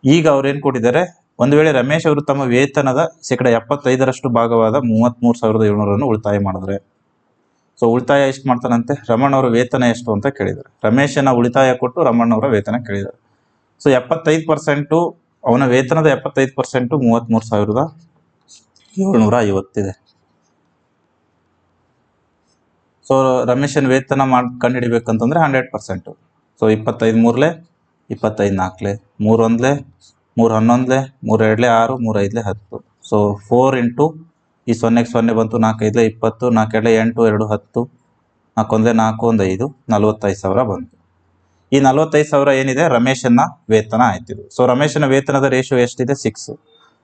ಈಗ ಅವ್ರು ಏನ್ ಕೊಟ್ಟಿದ್ದಾರೆ, ಒಂದು ವೇಳೆ ರಮೇಶ್ ಅವರು ತಮ್ಮ ವೇತನದ 75% ಭಾಗವಾದ 33,700 ಉಳಿತಾಯ ಮಾಡಿದ್ರೆ, ಸೊ ಉಳಿತಾಯ ಎಷ್ಟು ಮಾಡ್ತಾನಂತೆ? ರಮಣ ಅವರ ವೇತನ ಎಷ್ಟು ಅಂತ ಕೇಳಿದ್ದಾರೆ. ರಮೇಶನ ಉಳಿತಾಯ ಕೊಟ್ಟು ರಮಣ ಅವರ ವೇತನ ಕೇಳಿದ್ದಾರೆ. ಸೊ 75%, ಅವನ ವೇತನದ 75% 33,750 ಇದೆ. ಸೊ ರಮೇಶನ್ ವೇತನ ಕಂಡುಹಿಡಿಬೇಕಂತಂದ್ರೆ 100%. ಸೊ 25 3 25 4 3 1 3 11 3 2 6 3 5 10. ಸೊ 4 ಇಂಟು ಈ 0ಗೆ 0 ಬಂತು, 4 5 20, 4 2 8 2 10, 4 1 4 1 5, 45,000 ಬಂತು. ಈ 45,000 ಏನಿದೆ ರಮೇಶನ ವೇತನ ಆಯ್ತಿದ್ದು. ಸೊ ರಮೇಶನ ವೇತನದ ರೇಷಿಯೋ ಎಷ್ಟಿದೆ? 6.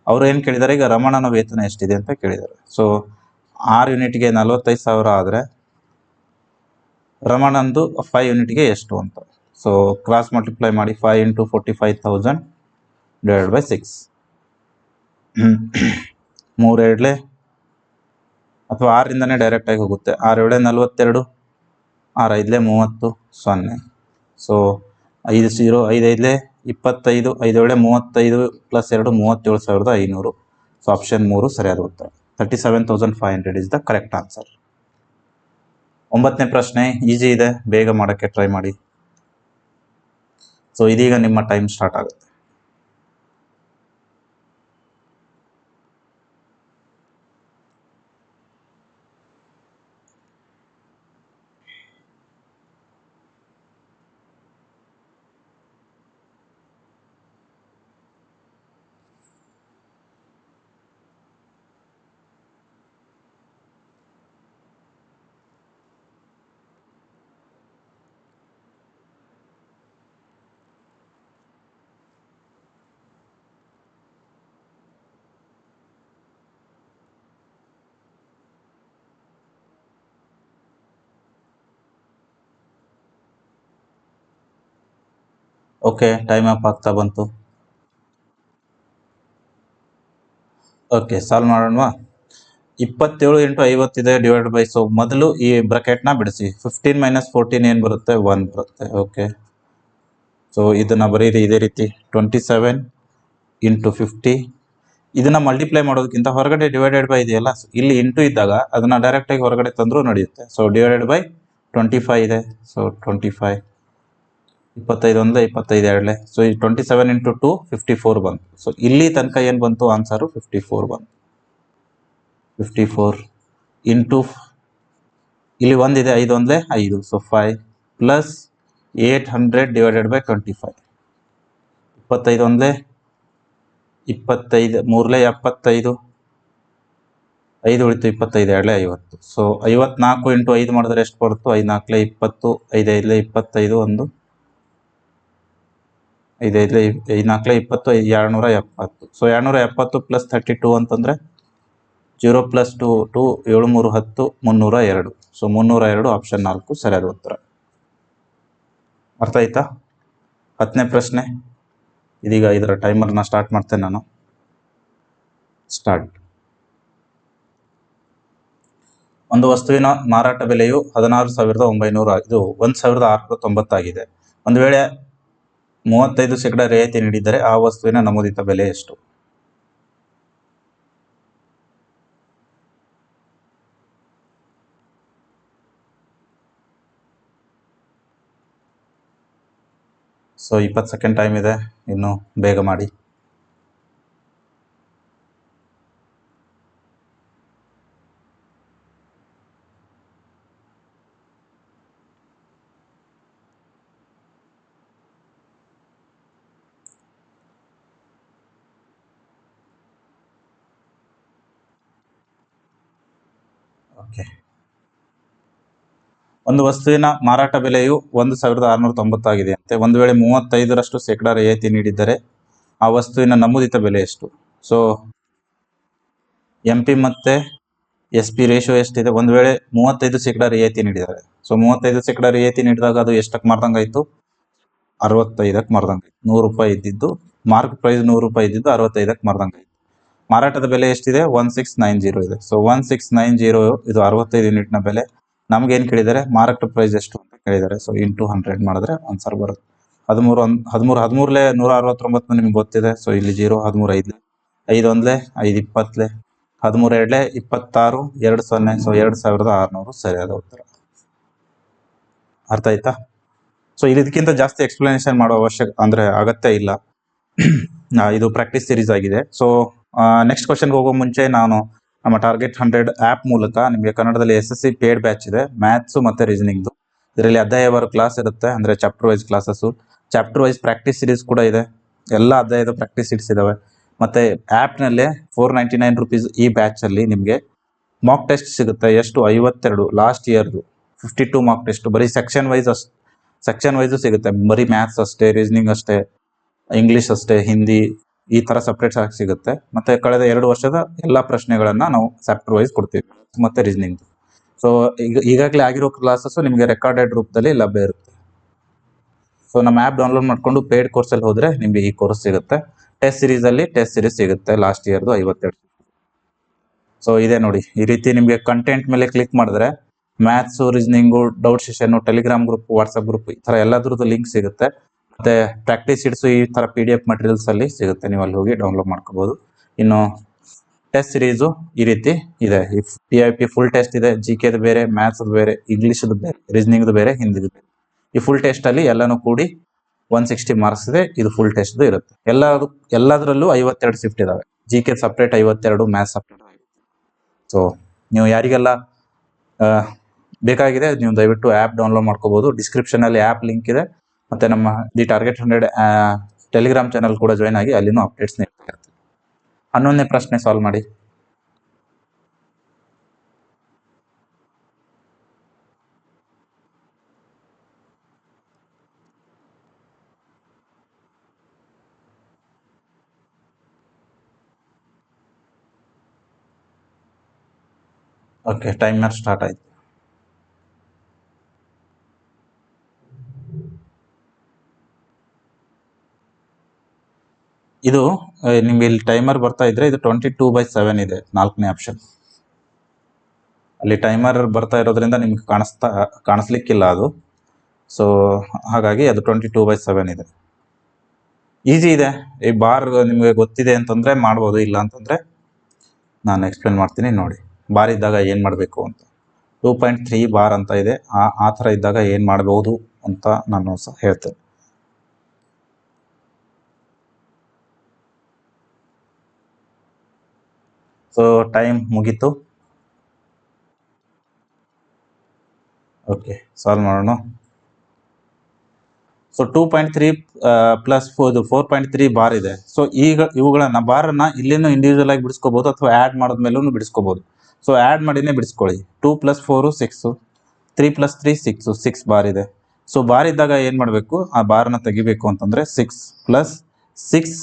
ಅವರು ಏನು ಕೇಳಿದ್ದಾರೆ ಈಗ? ರಮಣನ ವೇತನ ಎಷ್ಟಿದೆ ಅಂತ ಕೇಳಿದ್ದಾರೆ. ಸೊ 6 ಯೂನಿಟ್ಗೆ 45,000 ಆದರೆ ರಮಣಂದು 5 ಯೂನಿಟ್ಗೆ ಎಷ್ಟು ಅಂತ. ಸೊ ಕ್ರಾಸ್ ಮಲ್ಟಿಪ್ಲೈ ಮಾಡಿ. 5 ಇಂಟು 45,000 ಡಿವೈಡ್ ಬೈ 6. 3 2 ಅಥವಾ 6ರಿಂದನೇ ಡೈರೆಕ್ಟ್ ಆಗಿ ಹೋಗುತ್ತೆ. 6 7 42, 6 5 30, 0. So 5 0 5 5 25, 5 7 35 plus 2 37,500. ಸೊ ಆಪ್ಷನ್ 3 ಸರಿಯಾದ ಉತ್ತರ. 37,500 ಇಸ್ ದ ಕರೆಕ್ಟ್ ಆನ್ಸರ್. 9ನೇ ಪ್ರಶ್ನೆ ಈಸಿ ಇದೆ, ಬೇಗ ಮಾಡೋಕ್ಕೆ ಟ್ರೈ ಮಾಡಿ. ಸೊ ಇದೀಗ ನಿಮ್ಮ ಟೈಮ್ ಸ್ಟಾರ್ಟ್ ಆಗುತ್ತೆ. ಓಕೆ, ಟೈಮ್ ಅಪ್ ಆಗ್ತಾ ಬಂತು. Okay, solve ಮಾಡೋಣವಾ? 27 ಇಂಟು 50 ಇದೆ ಡಿವೈಡ್ ಬೈ, ಸೊ ಮೊದಲು ಈ ಬ್ರಾಕೆಟ್ನ ಬಿಡಿಸಿ. 15 - 14 ಏನು ಬರುತ್ತೆ? 1 ಬರುತ್ತೆ. ಓಕೆ, ಸೊ ಇದನ್ನ ಬರೀರಿ ಇದೇ ರೀತಿ. 27 ಇಂಟು 50. ಇದನ್ನ ಮಲ್ಟಿಪ್ಲೈ ಮಾಡೋದಕ್ಕಿಂತ ಹೊರಗಡೆ ಡಿವೈಡೆಡ್ ಬೈ ಇದೆಯಲ್ಲ, ಇಲ್ಲಿ ಇಂಟು ಇದ್ದಾಗ ಅದನ್ನ ಡೈರೆಕ್ಟ್ ಆಗಿ ಹೊರಗಡೆ ತಂದರೂ ನಡೆಯುತ್ತೆ. ಸೊ ಡಿವೈಡೆಡ್ ಬೈ 25 ಇದೆ. ಸೊ 25, 25 1 25 2. ಸೊ ಈ 27 ಇಂಟು 2 54 ಬಂತು. ಸೊ ಇಲ್ಲಿ ತನಕ ಏನು ಬಂತು ಆನ್ಸರು? 54 ಬಂತು. 54 ಇಂಟು ಇಲ್ಲಿ 1 ಇದೆ, 5 1 5, ಸೊ 5 ಪ್ಲಸ್ 800 ಡಿವೈಡೆಡ್ ಬೈ 25. 25 1 25, 3 75, 5 ಉಳಿತು, 25 2 50. ಸೊ 54 ಇಂಟು 5 ಮಾಡಿದ್ರೆ ಎಷ್ಟು ಬರುತ್ತೋ? 5 4 20, 5 5 25, 1 5 5 5 4 20, 270. ಸೊ 270 ಪ್ಲಸ್ 32 ಅಂತಂದರೆ 0 ಪ್ಲಸ್ 2 2 7 3 10, 302. ಸೊ 302 ಆಪ್ಷನ್ 4 ಸರಿಯಾದ ಉತ್ತರ. ಅರ್ಥ ಆಯ್ತಾ? 10ನೇ ಪ್ರಶ್ನೆ. ಇದೀಗ ಇದರ ಟೈಮರ್ನ ಸ್ಟಾರ್ಟ್ ಮಾಡ್ತೇನೆ ನಾನು. ಸ್ಟಾರ್ಟ್. ಒಂದು ವಸ್ತುವಿನ ಮಾರಾಟ ಬೆಲೆಯು 16,900, ಇದು 1,690 ಆಗಿದೆ. ಒಂದು ವೇಳೆ 35% ರಿಯಾಯಿತಿ ನೀಡಿದ್ದರೆ ಆ ವಸ್ತುವಿನ ನಮೂದಿತ ಬೆಲೆ ಎಷ್ಟು? ಸೊ 20 ಸೆಕೆಂಡ್ ಟೈಮ್ ಇದೆ, ಇನ್ನು ಬೇಗ ಮಾಡಿ. ಓಕೆ, ಒಂದು ವಸ್ತುವಿನ ಮಾರಾಟ ಬೆಲೆಯು 1,690 ಆಗಿದೆ ಅಂತೆ. ಒಂದು ವೇಳೆ 35% ರಿಯಾಯಿತಿ ನೀಡಿದ್ದರೆ ಆ ವಸ್ತುವಿನ ನಮೂದಿತ ಬೆಲೆ ಎಷ್ಟು? ಸೊ MP ಮತ್ತು SP ರೇಷಿಯೋ ಎಷ್ಟಿದೆ? ಒಂದು ವೇಳೆ 35% ರಿಯಾಯಿತಿ ನೀಡಿದ್ದಾರೆ. ಸೊ 35% ರಿಯಾಯಿತಿ ನೀಡಿದಾಗ ಅದು ಎಷ್ಟಕ್ಕೆ ಮಾರ್ದಂಗಾಯಿತು? 65ಕ್ಕೆ ಮಾರ್ದಂಗಾಯಿತು. 100 ರೂಪಾಯಿ ಇದ್ದಿದ್ದು, ಮಾರ್ಕ್ ಪ್ರೈಸ್ 100 ರೂಪಾಯಿ ಇದ್ದಿದ್ದು 65ಕ್ಕೆ ಮಾರ್ದಂಗಾಯಿತು. ಮಾರಾಟದ ಬೆಲೆ ಎಷ್ಟಿದೆ? 1690 ಇದೆ. ಸೊ 1690 ಇದು 65 ಯೂನಿಟ್ನ ಬೆಲೆ. ನಮ್ಗೇನು ಕೇಳಿದ್ದಾರೆ? ಮಾರಾಟ ಪ್ರೈಸ್ ಎಷ್ಟು ಅಂತ ಕೇಳಿದ್ದಾರೆ. ಸೊ ಇಂಟು 100 ಮಾಡಿದ್ರೆ ಆನ್ಸರ್ ಬರುತ್ತೆ. 13 169 ನಿಮ್ಗೆ ಗೊತ್ತಿದೆ. ಸೊ ಇಲ್ಲಿ 0, 13 5 5 ಒಂದ್ಲೆ 5 20 13 2 26 2 0. ಸೊ 2600 ಸರಿಯಾದ ಉತ್ತರ. ಅರ್ಥ ಆಯ್ತಾ? ಸೊ ಇದಕ್ಕಿಂತ ಜಾಸ್ತಿ ಎಕ್ಸ್ಪ್ಲನೇಷನ್ ಮಾಡೋ ಅಗತ್ಯ ಇಲ್ಲ. ಇದು ಪ್ರಾಕ್ಟೀಸ್ ಸೀರೀಸ್ ಆಗಿದೆ. ಸೊ ನೆಕ್ಸ್ಟ್ ಕ್ವಶನ್ಗೆ ಹೋಗೋ ಮುಂಚೆ ನಾನು ನಮ್ಮ ಟಾರ್ಗೆಟ್ 100 ಆ್ಯಪ್ ಮೂಲಕ ನಿಮಗೆ ಕನ್ನಡದಲ್ಲಿ SSC ಪೇಡ್ ಬ್ಯಾಚ್ ಇದೆ, ಮ್ಯಾಥ್ಸು ಮತ್ತು ರೀಸನಿಂಗ್ದು. ಇದರಲ್ಲಿ ಅಧ್ಯಾಯವಾರು ಕ್ಲಾಸ್ ಇರುತ್ತೆ, ಅಂದರೆ chapter wise classes, chapter wise practice series ಕೂಡ ಇದೆ. ಎಲ್ಲ ಅಧ್ಯಾಯದ ಪ್ರಾಕ್ಟೀಸ್ ಸೀರೀಸ್ ಇದ್ದಾವೆ. ಮತ್ತು ಆ್ಯಪ್ನಲ್ಲೇ 499 ರುಪೀಸ್ ಈ ಬ್ಯಾಚಲ್ಲಿ ನಿಮಗೆ ಮಾಕ್ ಟೆಸ್ಟ್ ಸಿಗುತ್ತೆ. ಎಷ್ಟು? 52 ಲಾಸ್ಟ್ ಇಯರ್ದು 52 ಮಾಕ್ ಟೆಸ್ಟ್. ಬರೀ ಸೆಕ್ಷನ್ ವೈಸು ಸಿಗುತ್ತೆ. ಬರೀ ಮ್ಯಾಥ್ಸ್ ಅಷ್ಟೇ, ರೀಸನಿಂಗ್ ಅಷ್ಟೇ, ಇಂಗ್ಲೀಷ್ ಅಷ್ಟೇ, ಹಿಂದಿ ಈ ಥರ ಸಪ್ರೇಟ್ ಆಗಿ ಸಿಗುತ್ತೆ. ಮತ್ತು ಕಳೆದ 2 ವರ್ಷದ ಎಲ್ಲ ಪ್ರಶ್ನೆಗಳನ್ನು ನಾವು ಚಾಪ್ಟರ್ ವೈಸ್ ಕೊಡ್ತೀವಿ, ಮತ್ತು ರೀಸನಿಂಗ್. ಸೊ ಈಗಾಗಲೇ ಆಗಿರೋ ಕ್ಲಾಸಸ್ಸು ನಿಮಗೆ ರೆಕಾರ್ಡೆಡ್ ರೂಪದಲ್ಲಿ ಲಭ್ಯ ಇರುತ್ತೆ. ಸೊ ನಮ್ಮ ಆ್ಯಪ್ ಡೌನ್ಲೋಡ್ ಮಾಡಿಕೊಂಡು ಪೇಯ್ಡ್ ಕೋರ್ಸಲ್ಲಿ ಹೋದರೆ ನಿಮಗೆ ಈ ಕೋರ್ಸ್ ಸಿಗುತ್ತೆ. ಟೆಸ್ಟ್ ಸೀರೀಸ್ ಸಿಗುತ್ತೆ ಲಾಸ್ಟ್ ಇಯರ್ದು 52. ಸೊ ಇದೆ ನೋಡಿ, ಈ ರೀತಿ ನಿಮಗೆ ಕಂಟೆಂಟ್ ಮೇಲೆ ಕ್ಲಿಕ್ ಮಾಡಿದ್ರೆ maths, reasoning, doubt session, Telegram group, WhatsApp group ಈ ಥರ ಎಲ್ಲದ್ರದ್ದು ಲಿಂಕ್ ಸಿಗುತ್ತೆ. ಮತ್ತು ಪ್ರಾಕ್ಟೀಸ್ ಶೀಟ್ಸು ಈ ಥರ PDF ಮೆಟೀರಿಯಲ್ಸಲ್ಲಿ ಸಿಗುತ್ತೆ. ನೀವು ಅಲ್ಲಿ ಹೋಗಿ ಡೌನ್ಲೋಡ್ ಮಾಡ್ಕೋಬೋದು. ಇನ್ನು ಟೆಸ್ಟ್ ಸಿರೀಸು ಈ ರೀತಿ ಇದೆ. ಈ PIP ಫುಲ್ ಟೆಸ್ಟ್ ಇದೆ. GKದು ಬೇರೆ, ಮ್ಯಾಥ್ಸದು ಬೇರೆ, ಇಂಗ್ಲೀಷದು ಬೇರೆ, ರೀಸನಿಂಗ್ದು ಬೇರೆ, ಹಿಂದಿದು ಬೇರೆ. ಈ ಫುಲ್ ಟೆಸ್ಟಲ್ಲಿ ಎಲ್ಲನೂ ಕೂಡಿ 160 ಮಾರ್ಕ್ಸ್ ಇದೆ. ಇದು ಫುಲ್ ಟೆಸ್ಟ್ದು ಇರುತ್ತೆ. ಎಲ್ಲದರಲ್ಲೂ 52 ಶಿಫ್ಟ್ ಇದಾವೆ. GK separate 52, maths separate 52. So ನೀವು ಯಾರಿಗೆಲ್ಲ ಬೇಕಾಗಿದೆ ನೀವು ದಯವಿಟ್ಟು ಆ್ಯಪ್ ಡೌನ್ಲೋಡ್ ಮಾಡ್ಕೋಬೋದು. ಡಿಸ್ಕ್ರಿಪ್ಷನಲ್ಲಿ ಆ್ಯಪ್ ಲಿಂಕ್ ಇದೆ. ಮತ್ತು ನಮ್ಮ ದಿ ಟಾರ್ಗೆಟ್ 100 ಟೆಲಿಗ್ರಾಮ್ ಚಾನಲ್ ಕೂಡ ಜಾಯ್ನ್ ಆಗಿ ಅಲ್ಲಿನೂ ಅಪ್ಡೇಟ್ಸ್ ನೀಡ್ತಾ ಇರ್ತೀವಿ. 11ನೇ ಪ್ರಶ್ನೆ ಸಾಲ್ವ್ ಮಾಡಿ. ಓಕೆ, ಟೈಮರ್ ಸ್ಟಾರ್ಟ್ ಆಯ್ತು. ಇದು ನಿಮ್ಗೆ ಇಲ್ಲಿ ಟೈಮರ್ ಬರ್ತಾ ಇದ್ರೆ ಇದು 22/7 ಇದೆ, 4ನೇ ಆಪ್ಷನ್. ಅಲ್ಲಿ ಟೈಮರ್ ಬರ್ತಾ ಇರೋದ್ರಿಂದ ನಿಮ್ಗೆ ಕಾಣಿಸ್ಲಿಕ್ಕಿಲ್ಲ ಅದು. ಸೊ ಹಾಗಾಗಿ ಅದು 22/7 ಇದೆ. ಈಸಿ ಇದೆ. ಈ ಬಾರ್ ನಿಮಗೆ ಗೊತ್ತಿದೆ ಅಂತಂದ್ರೆ ಮಾಡ್ಬೋದು, ಇಲ್ಲ ಅಂತಂದ್ರೆ ನಾನು ಎಕ್ಸ್ಪ್ಲೇನ್ ಮಾಡ್ತೀನಿ ನೋಡಿ. ಬಾರ್ ಇದ್ದಾಗ ಏನು ಮಾಡಬೇಕು ಅಂತ 2.3 ಬಾರ್ ಅಂತ ಇದೆ. ಆ ಥರ ಇದ್ದಾಗ ಏನು ಮಾಡಬಹುದು ಅಂತ ನಾನು ಸಹ ಹೇಳ್ತೇನೆ. ಸೊ ಟೈಮ್ ಮುಗೀತು. ಓಕೆ, ಸಾಲ್ವ್ ಮಾಡೋಣ. ಸೊ 2.3 ಪ್ಲಸ್ 4.3 ಬಾರ್ ಇದೆ. ಸೊ ಈಗ ಇವುಗಳನ್ನ ಬಾರನ್ನ ಇಲ್ಲೇನು ಇಂಡಿವಿಜುವಲ್ ಆಗಿ ಬಿಡಿಸ್ಕೋಬಹುದು, ಅಥವಾ ಆ್ಯಡ್ ಮಾಡಿದ್ಮೇಲೂ ಬಿಡಿಸ್ಕೋಬಹುದು. ಸೊ ಆ್ಯಡ್ ಮಾಡಿನೇ ಬಿಡಿಸ್ಕೊಳ್ಳಿ. 2 + 4 6, 3 + 3 6, 6 ಬಾರ್ ಇದೆ. ಸೊ ಬಾರ್ ಇದ್ದಾಗ ಏನು ಮಾಡಬೇಕು? ಆ ಬಾರನ್ನ ತೆಗಿಬೇಕು ಅಂತಂದರೆ 6 + 6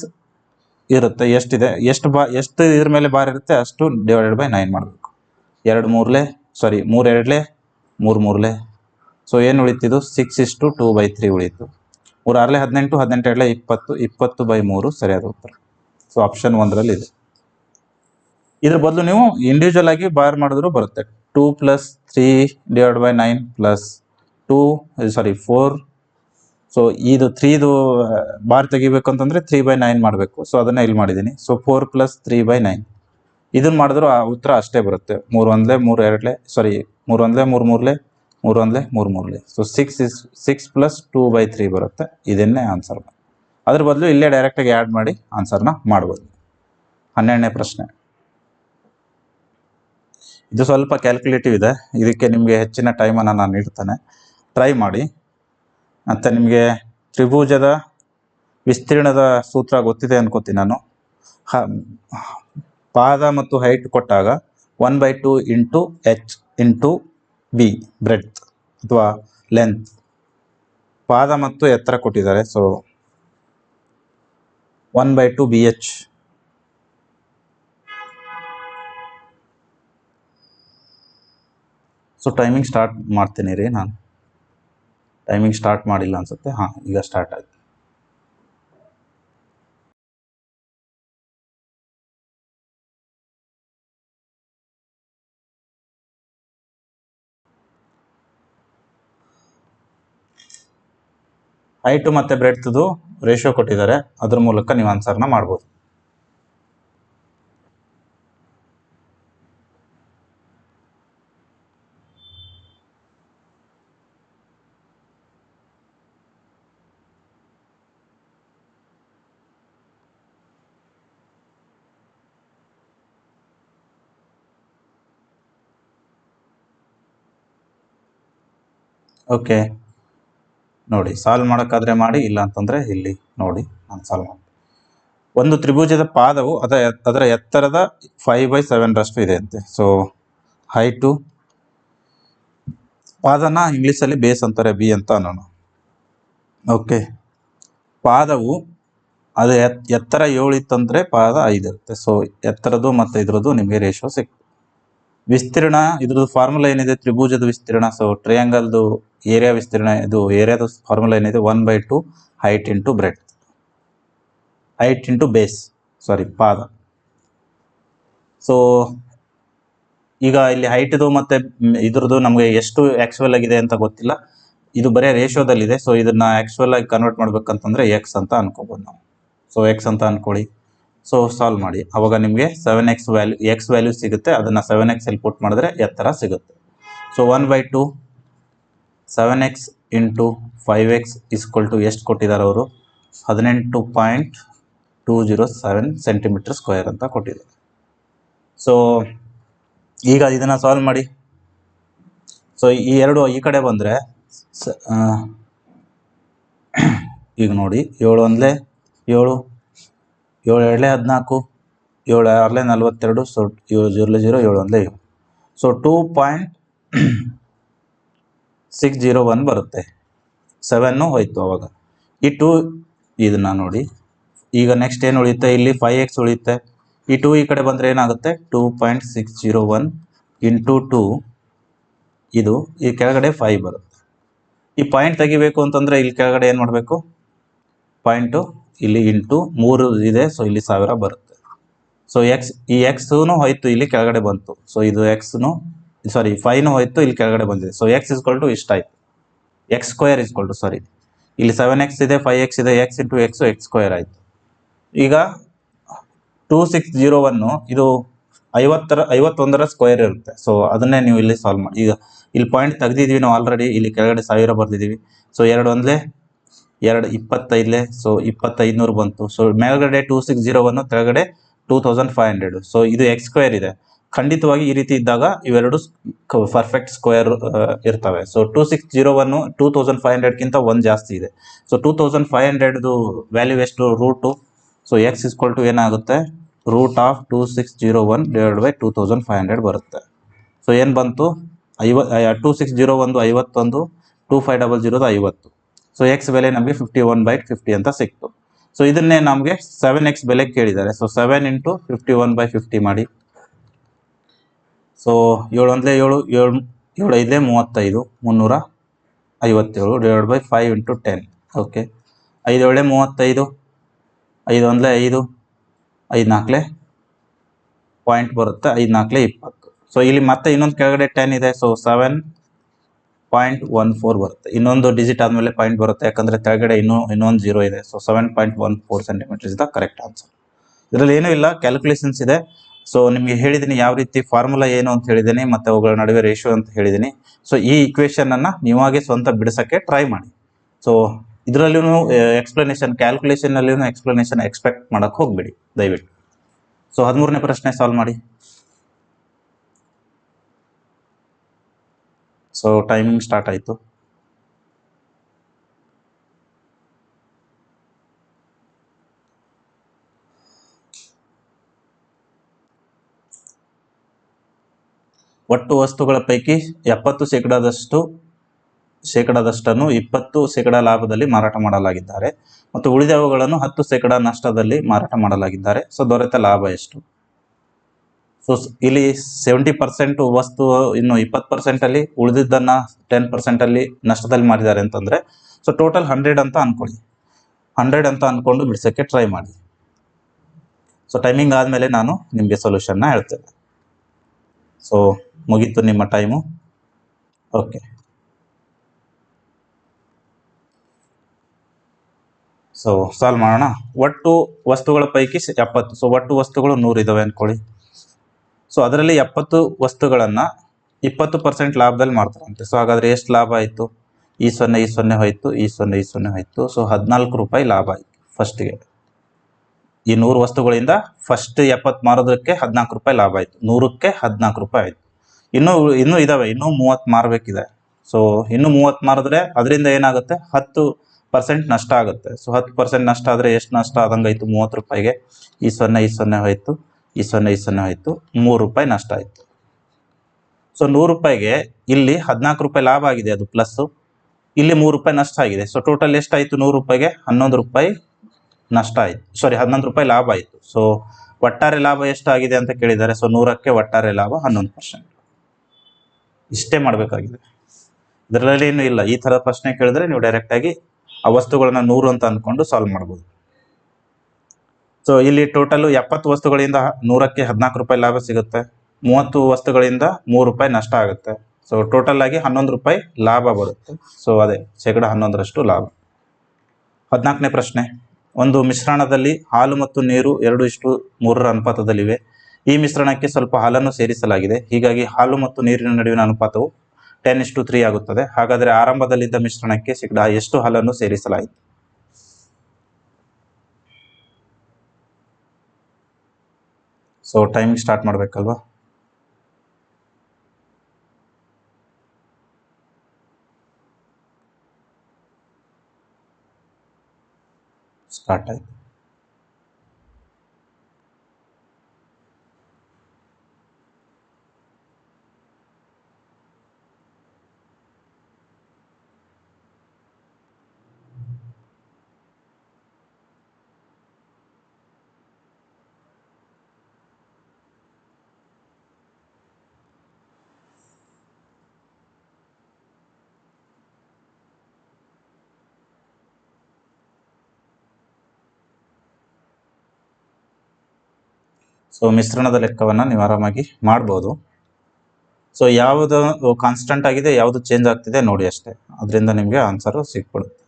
ಇರುತ್ತೆ. ಎಷ್ಟಿದೆ? ಎಷ್ಟು ಇದ್ರ ಮೇಲೆ ಬಾರ್ ಇರುತ್ತೆ ಅಷ್ಟು /9 ಮಾಡಬೇಕು. 2 3 2 3 3. ಸೊ ಏನು ಉಳಿತಿದ್ದು? 6:2/3 ಉಳಿತು. 3 6 18, 18 2 20, 20/3 ಸರಿಯಾದ ಉತ್ತರ. ಸೊ ಆಪ್ಷನ್ 1ರಲ್ಲಿ ಇದೆ. ಇದ್ರ ಬದಲು ನೀವು ಇಂಡಿವಿಜುವಲ್ ಆಗಿ ಬಾರ್ ಮಾಡಿದ್ರು ಬರುತ್ತೆ. 2 + 3/9 + 4. ಸೊ ಇದು 3ದು ಬಾರ್ ತೆಗಿಬೇಕು ಅಂತಂದ್ರೆ 3/9 ಮಾಡಬೇಕು. ಸೊ ಅದನ್ನ ಇಲ್ಲಿ ಮಾಡಿದ್ದೀನಿ. ಸೊ 4 + 3/9 ಇದನ್ನ ಮಾಡಿದ್ರು ಆ ಉತ್ತರ ಅಷ್ಟೇ ಬರುತ್ತೆ. 3 1 3 2 3 1 3 3 3 1 3 3. ಸೊ 6 + 2/3 ಬರುತ್ತೆ. ಇದನ್ನೇ ಆನ್ಸರ್. ಅದ್ರ ಬದಲು ಇಲ್ಲೇ ಡೈರೆಕ್ಟಾಗಿ ಆ್ಯಡ್ ಮಾಡಿ ಆನ್ಸರ್ನ ಮಾಡ್ಬೋದು. 12ನೇ ಪ್ರಶ್ನೆ. ಇದು ಸ್ವಲ್ಪ ಕ್ಯಾಲ್ಕುಲೇಟಿವ್ ಇದೆ. ಇದಕ್ಕೆ ನಿಮಗೆ ಹೆಚ್ಚಿನ ಟೈಮನ್ನು ನಾನು ನೀಡ್ತೇನೆ, ಟ್ರೈ ಮಾಡಿ. ಮತ್ತು ನಿಮಗೆ ತ್ರಿಭುಜದ ವಿಸ್ತೀರ್ಣದ ಸೂತ್ರ ಗೊತ್ತಿದೆ ಅನ್ಕೋತೀನಿ ನಾನು. ಪಾದ ಮತ್ತು ಹೈಟ್ ಕೊಟ್ಟಾಗ 1/2 × h × b ಬ್ರೆಡ್ತ್ ಅಥವಾ ಲೆಂತ್. ಪಾದ ಮತ್ತು ಎತ್ತರ ಕೊಟ್ಟಿದ್ದಾರೆ. So 1/2 BH so timing start ಮಾಡ್ತೀನಿ ರೀ. ನಾನು ಟೈಮಿಂಗ್ ಸ್ಟಾರ್ಟ್ ಮಾಡಿಲ್ಲ ಅನ್ಸುತ್ತೆ. ಹಾಂ, ಈಗ ಸ್ಟಾರ್ಟ್ ಆಯ್ತು. ಹೈಟು ಮತ್ತು ಬ್ರೆಡ್ತ್ದು ರೇಷಿಯೋ ಕೊಟ್ಟಿದ್ದಾರೆ, ಅದ್ರ ಮೂಲಕ ನೀವು ಆನ್ಸರ್ನ ಮಾಡ್ಬೋದು. ಓಕೆ, ನೋಡಿ ಸಾಲ್ವ್ ಮಾಡೋಕ್ಕಾದ್ರೆ ಮಾಡಿ, ಇಲ್ಲ ಅಂತಂದರೆ ಇಲ್ಲಿ ನೋಡಿ ನಾನು ಸಾಲ್ವ್ ಮಾಡಿ. ಒಂದು ತ್ರಿಭುಜದ ಪಾದವು ಅದರ ಎತ್ತರದ 5/7 ಇದೆ ಅಂತೆ. ಸೊ ಹೈಟು, ಪಾದನ ಇಂಗ್ಲೀಷಲ್ಲಿ ಬೇಸ್ ಅಂತಾರೆ, ಬಿ ಅಂತ ಅನ್ನೋಣ. ಓಕೆ, ಪಾದವು ಅದು ಎತ್ತರ 7 ಇತ್ತಂದರೆ ಪಾದ 5 ಇರುತ್ತೆ. ಸೊ ಎತ್ತರದ್ದು ಮತ್ತು ಇದ್ರದ್ದು ನಿಮಗೆ ರೇಷಿಯೋ ಸಿಕ್ತು. ವಿಸ್ತೀರ್ಣ, ಇದ್ರದ್ದು ಫಾರ್ಮುಲಾ ಏನಿದೆ, ತ್ರಿಭುಜದ ವಿಸ್ತೀರ್ಣ. ಸೊ ಟ್ರಯಾಂಗಲ್ದು ಏರಿಯಾ ವಿಸ್ತೀರ್ಣ, ಇದು ಏರಿಯಾದ ಫಾರ್ಮುಲಾ ಏನಿದೆ, 1/2 height into breadth, height into base, sorry ಪಾದ. ಸೊ ಈಗ ಇಲ್ಲಿ ಹೈಟ್ದು ಮತ್ತು ಇದ್ರದ್ದು ನಮಗೆ ಎಷ್ಟು ಆ್ಯಕ್ಚುವಲ್ ಆಗಿದೆ ಅಂತ ಗೊತ್ತಿಲ್ಲ, ಇದು ಬರೀ ರೇಷಿಯೋದಲ್ಲಿದೆ. ಸೊ ಇದನ್ನು ಆ್ಯಕ್ಚುವಲ್ ಆಗಿ ಕನ್ವರ್ಟ್ ಮಾಡ್ಬೇಕಂತಂದರೆ ಎಕ್ಸ್ ಅಂತ ಅನ್ಕೋಬೋದು ನಾವು. ಸೊ ಎಕ್ಸ್ ಅಂತ ಅಂದ್ಕೊಳ್ಳಿ. ಸೊ ಸಾಲ್ವ್ ಮಾಡಿ, ಅವಾಗ ನಿಮಗೆ 7x ವ್ಯಾಲ್ಯೂ, ಎಕ್ಸ್ ವ್ಯಾಲ್ಯೂ ಸಿಗುತ್ತೆ. ಅದನ್ನು 7x ಅಲ್ಲಿ ಪುಟ್ ಮಾಡಿದ್ರೆ ಎತ್ತರ ಸಿಗುತ್ತೆ. So 1/2 7x into 5x is equal to ಎಷ್ಟು ಕೊಟ್ಟಿದ್ದಾರೆ ಅವರು, 18.207 ಸೆಂಟಿಮೀಟರ್ ಸ್ಕ್ವೇರ್ ಅಂತ ಕೊಟ್ಟಿದ್ದಾರೆ. ಸೊ ಈಗ ಇದನ್ನು ಸಾಲ್ವ್ ಮಾಡಿ. ಸೊ ಈ ಎರಡು ಈ ಕಡೆ ಬಂದರೆ ಈಗ ನೋಡಿ, 7 1 7, 7 2 14, 7 6 42, ಸೊ 7 0 0, 7 1 7. ಸೊ 2.601 ಬರುತ್ತೆ. 7 ಹೋಯ್ತು ಅವಾಗ. ಈ 2 ಇದನ್ನು ನೋಡಿ. ಈಗ ನೆಕ್ಸ್ಟ್ ಏನು ಉಳಿಯುತ್ತೆ, ಇಲ್ಲಿ 5x ಉಳಿಯುತ್ತೆ. ಈ 2 ಈ ಕಡೆ ಬಂದರೆ ಏನಾಗುತ್ತೆ, 2.601 ಇಂಟು 2, ಇದು ಈ ಕೆಳಗಡೆ 5 ಬರುತ್ತೆ. ಈ ಪಾಯಿಂಟ್ ತೆಗಿಬೇಕು ಅಂತಂದರೆ ಇಲ್ಲಿ ಕೆಳಗಡೆ ಏನು ಮಾಡಬೇಕು, ಪಾಯಿಂಟು ಇಲ್ಲಿ ಇಂಟು 3 ಇದೆ. ಸೊ ಇಲ್ಲಿ 1000 ಬರುತ್ತೆ. ಸೊ ಈ ಎಕ್ಸ್ನು ಹೋಯ್ತು, ಇಲ್ಲಿ ಕೆಳಗಡೆ ಬಂತು. ಸೊ ಇದು ಎಕ್ಸ್ನು, ಸಾರಿ 5 ಹೋಯ್ತು, ಇಲ್ಲಿ ಕೆಳಗಡೆ ಬಂದಿದೆ. ಸೊ ಎಕ್ಸ್ ಇಸ್ಕೊಲ್ ಟು ಇಷ್ಟಾಯ್ತು, x square is equal to, sorry ಇಲ್ಲಿ 7x ಇದೆ, 5x ಇದೆ, ಎಕ್ಸ್ ಇಂಟು ಎಕ್ಸ್ ಸ್ಕ್ವೇರ್ ಆಯಿತು. ಈಗ 2601 ಇದು 51ರ ಸ್ಕ್ವೇರ್ ಇರುತ್ತೆ. ಸೊ ಅದನ್ನೇ ನೀವು ಇಲ್ಲಿ ಸಾಲ್ವ್ ಮಾಡಿ. ಈಗ ಇಲ್ಲಿ ಪಾಯಿಂಟ್ ತೆಗೆದಿದ್ದೀವಿ ನಾವು ಆಲ್ರೆಡಿ, ಇಲ್ಲಿ ಕೆಳಗಡೆ 1000 ಬರ್ದಿದ್ದೀವಿ. ಸೊ 2 1 2 25, ಸೊ 2500 ಬಂತು. ಸೊ ಮೇಲ್ಗಡೆ 2601, ಕೆಳಗಡೆ 2500. ಸೊ ಇದು ಎಕ್ಸ್ ಸ್ಕ್ವೇರ್ ಇದೆ. ಖಂಡಿತವಾಗಿ ಈ ರೀತಿ ಇದ್ದಾಗ ಇವೆರಡು ಪರ್ಫೆಕ್ಟ್ ಸ್ಕ್ವೇರ್ ಇರ್ತವೆ. ಸೊ 2601 2500ಗಿಂತ 1 ಜಾಸ್ತಿ ಇದೆ. ಸೊ 2500ದು ವ್ಯಾಲ್ಯೂ ಎಷ್ಟು, root. So X is equal to ಏನಾಗುತ್ತೆ, ರೂಟ್ ಆಫ್ 2601 ಡಿವೈಡ್ ಬೈ 2500 ಬರುತ್ತೆ. ಸೊ ಏನು ಬಂತು, 2601 51, 2500 50. ಸೊ ಎಕ್ಸ್ ಬೆಲೆ ನಮಗೆ 51/50 ಅಂತ ಸಿಕ್ತು. ಸೊ ಇದನ್ನೇ ನಮಗೆ 7x ಬೆಲೆ ಕೇಳಿದ್ದಾರೆ. ಸೊ 7 ಇಂಟು 51/50 ಮಾಡಿ. So 7 1 7, 7 7 5 35, 357 divide by 5 into 10. Okay, 5 7 35, 5 1 5, 5 4 point ಬರುತ್ತೆ, 5 4 20. ಸೊ ಇಲ್ಲಿ ಮತ್ತೆ ಇನ್ನೊಂದು ಕೆಳಗಡೆ 10 ಇದೆ. ಸೊ 7.14 ಬರುತ್ತೆ. ಇನ್ನೊಂದು ಡಿಜಿಟ್ ಆದಮೇಲೆ ಪಾಯಿಂಟ್ ಬರುತ್ತೆ, ಯಾಕಂದರೆ ಕೆಳಗಡೆ ಇನ್ನೊಂದು 0 ಇದೆ. So 7.14 centimetre is the correct answer. ಇದರಲ್ಲಿ ಏನೂ ಇಲ್ಲ, ಕ್ಯಾಲ್ಕುಲೇಷನ್ಸ್ ಇದೆ. ಸೊ ನಿಮಗೆ ಹೇಳಿದ್ದೀನಿ ಯಾವ ರೀತಿ ಫಾರ್ಮುಲಾ ಏನು ಅಂತ ಹೇಳಿದ್ದೀನಿ, ಮತ್ತು ಅವುಗಳ ನಡುವೆ ರೇಷಿಯೋ ಅಂತ ಹೇಳಿದ್ದೀನಿ. ಸೊ ಈ ಇಕ್ವೇಷನನ್ನು ನೀವಾಗೆ ಸ್ವಂತ ಬಿಡಿಸೋಕ್ಕೆ ಟ್ರೈ ಮಾಡಿ. ಸೊ ಇದರಲ್ಲೂ ಎಕ್ಸ್ಪ್ಲನೇಷನ್, ಕ್ಯಾಲ್ಕುಲೇಷನ್ನಲ್ಲೂ ಎಕ್ಸ್ಪ್ಲನೇಷನ್ ಎಕ್ಸ್ಪೆಕ್ಟ್ ಮಾಡೋಕ್ಕೆ ಹೋಗಬೇಡಿ ದಯವಿಟ್ಟು. ಸೊ 13ನೇ ಪ್ರಶ್ನೆ ಸಾಲ್ವ್ ಮಾಡಿ. ಸೊ ಟೈಮಿಂಗ್ ಸ್ಟಾರ್ಟ್ ಆಯಿತು. ಒಟ್ಟು ವಸ್ತುಗಳ ಪೈಕಿ 70% ಶೇಕಡಾದಷ್ಟನ್ನು 20% ಲಾಭದಲ್ಲಿ ಮಾರಾಟ ಮಾಡಲಾಗಿದ್ದಾರೆ ಮತ್ತು ಉಳಿದವುಗಳನ್ನು 10% ನಷ್ಟದಲ್ಲಿ ಮಾರಾಟ ಮಾಡಲಾಗಿದ್ದಾರೆ. ಸೊ ದೊರೆತ ಲಾಭ ಎಷ್ಟು? ಸೊ ಇಲ್ಲಿ 70% ವಸ್ತು ಇನ್ನು 20% ಅಲ್ಲಿ ಉಳಿದಿದ್ದನ್ನ 10% ಅಲ್ಲಿ ನಷ್ಟದಲ್ಲಿ ಮಾಡಿದ್ದಾರೆ ಅಂತಂದ್ರೆ ಸೊ ಟೋಟಲ್ 100 ಅಂತ ಅನ್ಕೊಳ್ಳಿ. 100 ಅಂತ ಅನ್ಕೊಂಡು ಬಿಡ್ಸಕ್ಕೆ ಟ್ರೈ ಮಾಡಿ. ಸೊ ಟೈಮಿಂಗ್ ಆದಮೇಲೆ ನಾನು ನಿಮಗೆ ಸೊಲ್ಯೂಷನ್ನ ಹೇಳ್ತೇನೆ. ಸೊ ಮುಗೀತು ನಿಮ್ಮ ಟೈಮು. ಓಕೆ, ಸೊ ಸಾಲ್ವ್ ಮಾಡೋಣ. ಒಟ್ಟು ವಸ್ತುಗಳ ಪೈಕಿ 70. ಸೊ ಒಟ್ಟು ವಸ್ತುಗಳು 100 ಇದಾವೆ ಅನ್ಕೊಳ್ಳಿ. ಸೊ ಅದರಲ್ಲಿ 70 ವಸ್ತುಗಳನ್ನ 20% ಲಾಭದಲ್ಲಿ ಮಾಡ್ತಾರಂತೆ. ಸೊ ಹಾಗಾದ್ರೆ ಎಷ್ಟು ಲಾಭ ಆಯಿತು? ಈ 0 ಹೋಯ್ತು, ಈ 0 ಹೋಯ್ತು. ಸೊ 14 ರೂಪಾಯಿ ಲಾಭ ಆಯಿತು ಫಸ್ಟ್ಗೆ. ಈ 100 ವಸ್ತುಗಳಿಂದ ಫಸ್ಟ್ 70 ಮಾರೋದಕ್ಕೆ 14 ರೂಪಾಯಿ ಲಾಭ ಆಯಿತು. 100ಕ್ಕೆ 14 ರೂಪಾಯಿ ಆಯಿತು. ಇನ್ನೂ ಇದಾವೆ, ಇನ್ನೂ 30 ಮಾರಬೇಕಿದೆ. ಸೊ ಇನ್ನೂ 30 ಮಾರಿದ್ರೆ ಅದರಿಂದ ಏನಾಗುತ್ತೆ? 10% ನಷ್ಟ ಆಗುತ್ತೆ. ಸೊ 10% ನಷ್ಟ ಆದರೆ ಎಷ್ಟು ನಷ್ಟ ಆದಂಗಾಯ್ತು? 30 ರೂಪಾಯಿಗೆ ಈ 0 ಹೋಯ್ತು, ಈ 0 ಹೋಯ್ತು, 3 ರೂಪಾಯಿ ನಷ್ಟ ಆಯಿತು. ಸೊ 100 ರೂಪಾಯಿಗೆ ಇಲ್ಲಿ 14 ರೂಪಾಯಿ ಲಾಭ ಆಗಿದೆ, ಅದು ಪ್ಲಸ್ಸು. ಇಲ್ಲಿ 3 ರೂಪಾಯಿ ನಷ್ಟ ಆಗಿದೆ. ಸೊ ಟೋಟಲ್ ಎಷ್ಟಾಯಿತು? 100 ರೂಪಾಯಿಗೆ 11 ರೂಪಾಯಿ ನಷ್ಟ ಆಯಿತು. 11 ರೂಪಾಯಿ ಲಾಭ ಆಯಿತು. ಸೊ ಒಟ್ಟಾರೆ ಲಾಭ ಎಷ್ಟಾಗಿದೆ ಅಂತ ಕೇಳಿದ್ದಾರೆ. ಸೊ 100ಕ್ಕೆ ಒಟ್ಟಾರೆ ಲಾಭ 11%. ಇಷ್ಟೇ ಮಾಡಬೇಕಾಗಿದೆ, ಇದರಲ್ಲಿ ಏನು ಇಲ್ಲ. ಈ ಥರ ಪ್ರಶ್ನೆ ಕೇಳಿದ್ರೆ ನೀವು ಡೈರೆಕ್ಟಾಗಿ ಆ ವಸ್ತುಗಳನ್ನ 100 ಅಂತ ಅಂದ್ಕೊಂಡು ಸಾಲ್ವ್ ಮಾಡ್ಬೋದು. ಸೊ ಇಲ್ಲಿ ಟೋಟಲ್ 70 ವಸ್ತುಗಳಿಂದ 100ಕ್ಕೆ 14 ರೂಪಾಯಿ ಲಾಭ ಸಿಗುತ್ತೆ. 30 ವಸ್ತುಗಳಿಂದ 3 ರೂಪಾಯಿ ನಷ್ಟ ಆಗುತ್ತೆ. ಸೊ ಟೋಟಲ್ ಆಗಿ 11 ರೂಪಾಯಿ ಲಾಭ ಬರುತ್ತೆ. ಸೊ ಅದೇ 11% ಲಾಭ. 14ನೇ ಪ್ರಶ್ನೆ. ಒಂದು ಮಿಶ್ರಣದಲ್ಲಿ ಹಾಲು ಮತ್ತು ನೀರು 2:3 ಅನುಪಾತದಲ್ಲಿವೆ. ಈ ಮಿಶ್ರಣಕ್ಕೆ ಸ್ವಲ್ಪ ಹಾಲನ್ನು ಸೇರಿಸಲಾಗಿದೆ. ಹೀಗಾಗಿ ಹಾಲು ಮತ್ತು ನೀರಿನ ನಡುವಿನ ಅನುಪಾತವು 10:3 ಆಗುತ್ತದೆ. ಹಾಗಾದರೆ ಆರಂಭದಲ್ಲಿದ್ದ ಮಿಶ್ರಣಕ್ಕೆ ಎಷ್ಟು ಹಾಲನ್ನು ಸೇರಿಸಲಾಯಿತು? ಸೊ ಟೈಮ್ ಸ್ಟಾರ್ಟ್ ಮಾಡಬೇಕಲ್ವಾ? ಸ್ಟಾರ್ಟ್ ಆಯ್ತು. ಸೊ ಮಿಶ್ರಣದ ಲೆಕ್ಕವನ್ನು ನೀವು ಆರಾಮಾಗಿ ಮಾಡ್ಬೋದು. ಸೊ ಯಾವುದು ಕಾನ್ಸ್ಟಂಟ್ ಆಗಿದೆ, ಯಾವುದು ಚೇಂಜ್ ಆಗ್ತಿದೆ ನೋಡಿ ಅಷ್ಟೇ. ಅದರಿಂದ ನಿಮಗೆ ಆನ್ಸರ್ ಸಿಕ್ಬಿಡುತ್ತೆ.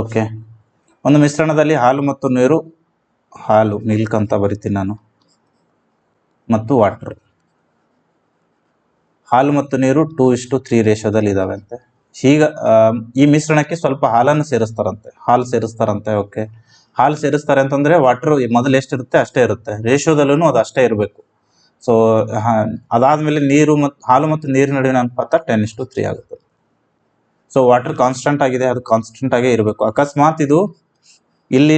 ಓಕೆ, ಒಂದು ಮಿಶ್ರಣದಲ್ಲಿ ಹಾಲು ಮತ್ತು ನೀರು, ಹಾಲು ಮಿಲ್ಕ್ ಅಂತ ಬರಿತೀನಿ ನಾನು, ಮತ್ತು ವಾಟರ್. ಹಾಲು ಮತ್ತು ನೀರು 2:3 ರೇಷಿಯೋದಲ್ಲಿ ಇದಾವೆ ಅಂತೆ. ಈಗ ಈ ಮಿಶ್ರಣಕ್ಕೆ ಸ್ವಲ್ಪ ಹಾಲನ್ನು ಸೇರಿಸ್ತಾರಂತೆ. ಹಾಲು ಸೇರಿಸ್ತಾರಂತೆ. ಓಕೆ, ಹಾಲು ಸೇರಿಸ್ತಾರೆ ಅಂತಂದ್ರೆ ವಾಟರ್ ಮೊದಲು ಎಷ್ಟಿರುತ್ತೆ ಅಷ್ಟೇ ಇರುತ್ತೆ. ರೇಷಿಯೋದಲ್ಲೂ ಅದು ಅಷ್ಟೇ ಇರಬೇಕು. ಸೊ ಅದಾದ್ಮೇಲೆ ನೀರು ಮತ್ತು ಹಾಲು ಮತ್ತು ನೀರಿನ ನಡುವಿನ ಅನುಪಾತ 10:3 ಆಗುತ್ತೆ. ಸೊ ವಾಟರ್ ಕಾನ್ಸ್ಟಂಟ್ ಆಗಿದೆ, ಅದು ಕಾನ್ಸ್ಟಂಟ್ ಆಗೇ ಇರಬೇಕು. ಅಕಸ್ಮಾತ್ ಇದು ಇಲ್ಲಿ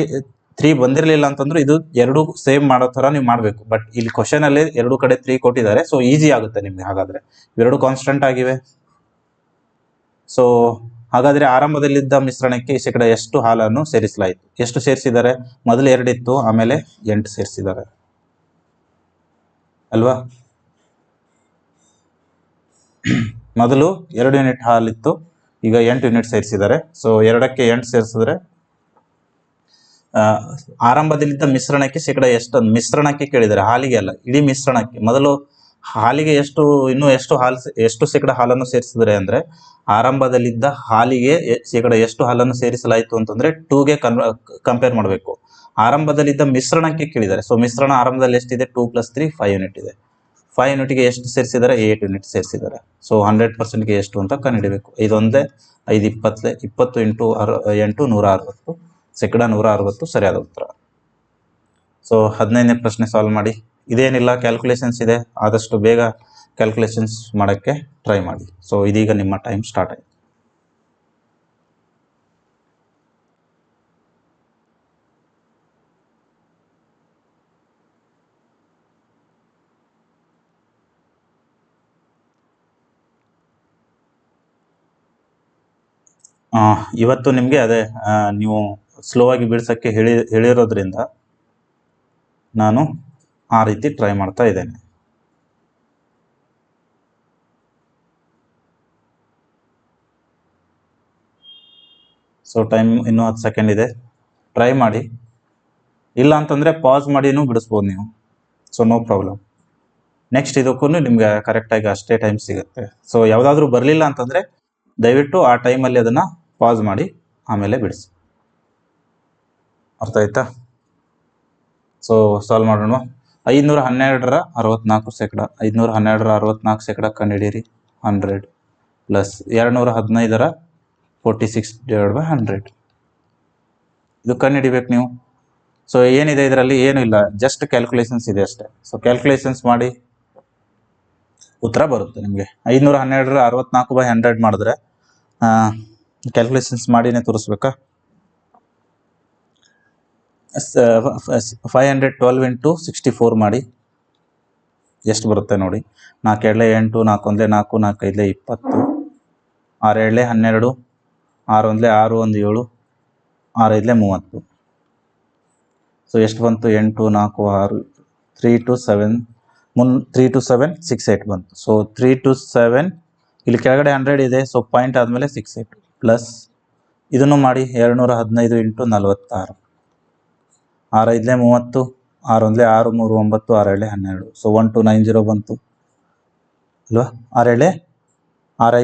3 ಬಂದಿರಲಿಲ್ಲ ಅಂತಂದ್ರೆ ಇದು ಎರಡು ಸೇಮ್ ಮಾಡೋ ತರ ನೀವು ಮಾಡಬೇಕು. ಬಟ್ ಇಲ್ಲಿ ಕ್ವಶನ್ ಅಲ್ಲಿ 2 ಕಡೆ 3 ಕೊಟ್ಟಿದ್ದಾರೆ. ಸೊ ಈಸಿ ಆಗುತ್ತೆ ನಿಮ್ಗೆ. ಹಾಗಾದ್ರೆ ಇವೆರಡು ಕಾನ್ಸ್ಟಂಟ್ ಆಗಿವೆ. ಸೊ ಹಾಗಾದ್ರೆ ಆರಂಭದಲ್ಲಿದ್ದ ಮಿಶ್ರಣಕ್ಕೆ ಶೇಕಡ ಎಷ್ಟು ಹಾಲನ್ನು ಸೇರಿಸಲಾಯಿತು? ಎಷ್ಟು ಸೇರಿಸಿದ್ದಾರೆ? ಮೊದಲು 2 ಇತ್ತು, ಆಮೇಲೆ 8 ಸೇರಿಸಿದ್ದಾರೆ ಅಲ್ವಾ? ಮೊದಲು 2 ಯೂನಿಟ್ ಹಾಲಿತ್ತು, ಈಗ 8 ಯೂನಿಟ್ ಸೇರಿಸಿದ್ದಾರೆ. ಸೊ 2ಕ್ಕೆ 8 ಸೇರಿಸಿದ್ರೆ ಆರಂಭದಲ್ಲಿದ್ದ ಮಿಶ್ರಣಕ್ಕೆ ಶೇಕಡ ಎಷ್ಟು? ಮಿಶ್ರಣಕ್ಕೆ ಕೇಳಿದ್ದಾರೆ, ಹಾಲಿಗೆ ಅಲ್ಲ, ಇಡೀ ಮಿಶ್ರಣಕ್ಕೆ. ಮೊದಲು ಹಾಲಿಗೆ ಎಷ್ಟು ಶೇಕಡ ಹಾಲನ್ನು ಸೇರಿಸಿದ್ರೆ ಅಂದ್ರೆ ಆರಂಭದಲ್ಲಿದ್ದ ಹಾಲಿಗೆ ಶೇಕಡ ಎಷ್ಟು ಹಾಲನ್ನು ಸೇರಿಸಲಾಯಿತು ಅಂತಂದ್ರೆ 2ಗೆ ಕಂಪೇರ್ ಮಾಡಬೇಕು. ಆರಂಭದಲ್ಲಿದ್ದ ಮಿಶ್ರಣಕ್ಕೆ ಕೇಳಿದ್ದಾರೆ. ಸೊ ಮಿಶ್ರಣ ಆರಂಭದಲ್ಲಿ ಎಷ್ಟಿದೆ? 2 + 3 5 ಯೂನಿಟ್ ಇದೆ. 5 ಯೂನಿಟ್ಗೆ ಎಷ್ಟು ಸೇರಿಸಿದ್ದಾರೆ? 8 ಯೂನಿಟ್ ಸೇರಿಸಿದ್ದಾರೆ. ಸೊ 100%ಗೆ ಎಷ್ಟು ಅಂತ ಕಂಡುಹಿಡಬೇಕು. ಇದೊಂದೇ 5 20 20 × 8 160, ಶೇಕಡ 160 ಸರಿಯಾದ ಉತ್ತರ. ಸೊ 15ನೇ ಪ್ರಶ್ನೆ ಸಾಲ್ವ್ ಮಾಡಿ. ಇದೇನಿಲ್ಲ, ಕ್ಯಾಲ್ಕುಲೇಷನ್ಸ್ ಇದೆ, ಆದಷ್ಟು ಬೇಗ ಕ್ಯಾಲ್ಕುಲೇಷನ್ಸ್ ಮಾಡೋಕ್ಕೆ ಟ್ರೈ ಮಾಡಿ. ಸೊ ಇದೀಗ ನಿಮ್ಮ ಟೈಮ್ ಸ್ಟಾರ್ಟ್ ಆಯಿತು. ಇವತ್ತು ನಿಮಗೆ ಅದೇ ನೀವು ಸ್ಲೋ ಆಗಿ ಬಿಡಿಸೋಕ್ಕೆ ಹೇಳಿರೋದ್ರಿಂದ ನಾನು ಆ ರೀತಿ ಟ್ರೈ ಮಾಡ್ತಾ ಇದ್ದೇನೆ. ಸೊ ಟೈಮ್ ಇನ್ನೂ 10 ಸೆಕೆಂಡ್ ಇದೆ, ಟ್ರೈ ಮಾಡಿ. ಇಲ್ಲ ಅಂತಂದರೆ ಪಾಸ್ ಮಾಡಿನೂ ಬಿಡಿಸ್ಬೋದು ನೀವು, ಸೊ ನೋ ಪ್ರಾಬ್ಲಮ್. ನೆಕ್ಸ್ಟ್ ಇದಕ್ಕೂ ನಿಮಗೆ ಕರೆಕ್ಟಾಗಿ ಅಷ್ಟೇ ಟೈಮ್ ಸಿಗುತ್ತೆ. ಸೊ ಯಾವುದಾದ್ರೂ ಬರಲಿಲ್ಲ ಅಂತಂದರೆ ದಯವಿಟ್ಟು ಆ ಟೈಮಲ್ಲಿ ಅದನ್ನು ಪಾಸ್ ಮಾಡಿ ಆಮೇಲೆ ಬಿಡಿಸಿ. ಅರ್ಥ ಆಯ್ತಾ? ಸೊ ಸಾಲ್ವ್ ಮಾಡೋಣ. 512ರ 64 ಶೇಕಡ, 512ರ 64 ಶೇಕಡ ಕಂಡುಹಿಡಿಯಿರಿ. 100 ಪ್ಲಸ್ 215ರ 46/100 ಇದು ಕಂಡುಹಿಡಿಬೇಕು ನೀವು. ಸೊ ಏನಿದೆ ಇದರಲ್ಲಿ? ಏನೂ ಇಲ್ಲ, ಜಸ್ಟ್ ಕ್ಯಾಲ್ಕುಲೇಷನ್ಸ್ ಇದೆ ಅಷ್ಟೇ. ಸೊ ಕ್ಯಾಲ್ಕುಲೇಷನ್ಸ್ ಮಾಡಿ ಉತ್ತರ ಬರುತ್ತೆ ನಿಮಗೆ. 512ರ 64/100 ಮಾಡಿದ್ರೆ ಕ್ಯಾಲ್ಕುಲೇಷನ್ಸ್ ಮಾಡಿನೇ ತೋರಿಸ್ಬೇಕಾ? 512 ಇಂಟು 64 ಮಾಡಿ ಎಷ್ಟು ಬರುತ್ತೆ ನೋಡಿ. 4 2 8, 4 1 4, 4 5 20, 6 2 12, 6 1 6, 1 7, 6 5 30. ಸೊ ಎಷ್ಟು ಬಂತು? 8 4 6, 3 to 7, 3 to 7 6 8 ಬಂತು. ಸೊ 3 to 7 ಇಲ್ಲಿ ಕೆಳಗಡೆ 100 ಇದೆ, ಸೊ ಪಾಯಿಂಟ್ ಆದಮೇಲೆ 6 8 ಪ್ಲಸ್ ಇದನ್ನು ಮಾಡಿ. 215 ಇಂಟು 46, 6 5 30, 6 1 6, 3 9, 6 2 12. ಸೊ 1290 ಬಂತು ಅಲ್ವಾ? 6 2 6 5 30, 6